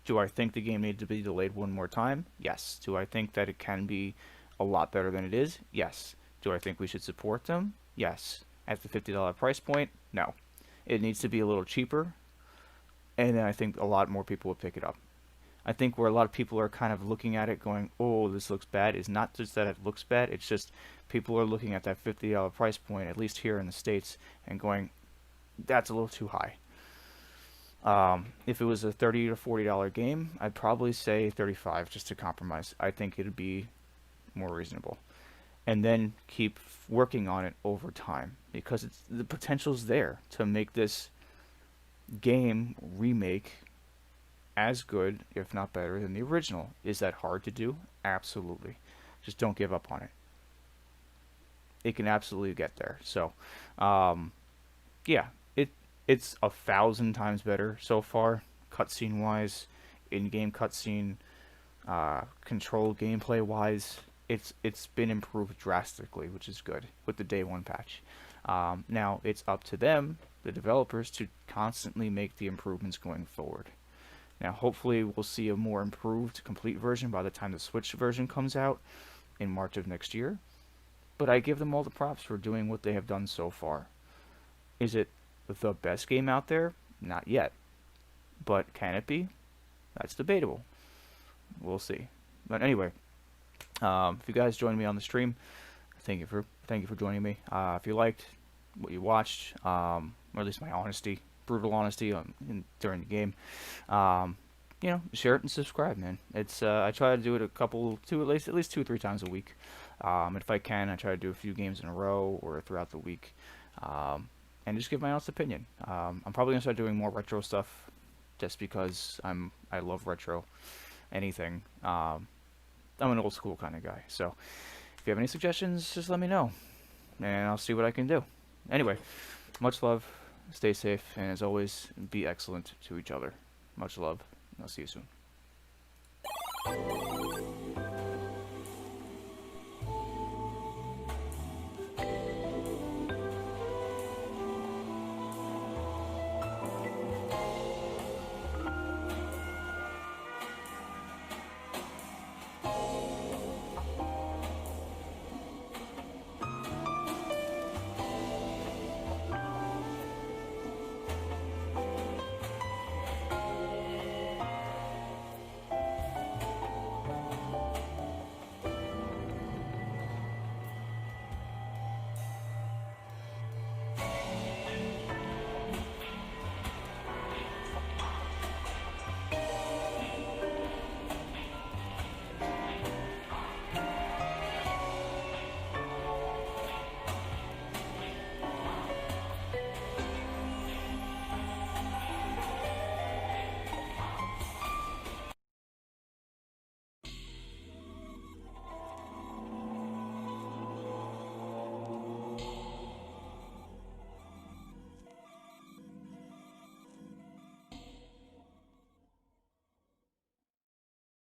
Do I think the game needs to be delayed one more time? Yes. Do I think that it can be a lot better than it is? Yes. Do I think we should support them? Yes. At the $50 price point? No. It needs to be a little cheaper, and then I think a lot more people will pick it up. I think where a lot of people are kind of looking at it going, oh, this looks bad, is not just that it looks bad, it's just people are looking at that $50 price point, at least here in the States, and going, that's a little too high. If it was a $30 to $40 game, I'd probably say $35 just to compromise. I think it'd be more reasonable. And then keep working on it over time, because the potential's there to make this game remake as good, if not better, than the original. Is that hard to do? Absolutely. Just don't give up on it. It can absolutely get there. So, yeah, it's 1,000 times better so far, cutscene wise, in-game cutscene, control gameplay wise. It's been improved drastically, which is good, with the day one patch. Now it's up to them, the developers, to constantly make the improvements going forward. Now hopefully we'll see a more improved complete version by the time the Switch version comes out in March of next year. But I give them all the props for doing what they have done so far. Is it the best game out there? Not yet. But can it be? That's debatable. We'll see. But anyway, if you guys joined me on the stream, thank you for joining me. If you liked what you watched, or at least my honesty, brutal honesty during the game, you know, share it and subscribe, man. It's I try to do it at least 2 or 3 times a week. And if I can, I try to do a few games in a row or throughout the week, and just give my honest opinion. I'm probably gonna start doing more retro stuff, just because I love retro anything. I'm an old school kind of guy, so if you have any suggestions, just let me know, and I'll see what I can do. Anyway, much love, stay safe, and as always, be excellent to each other. Much love, and I'll see you soon.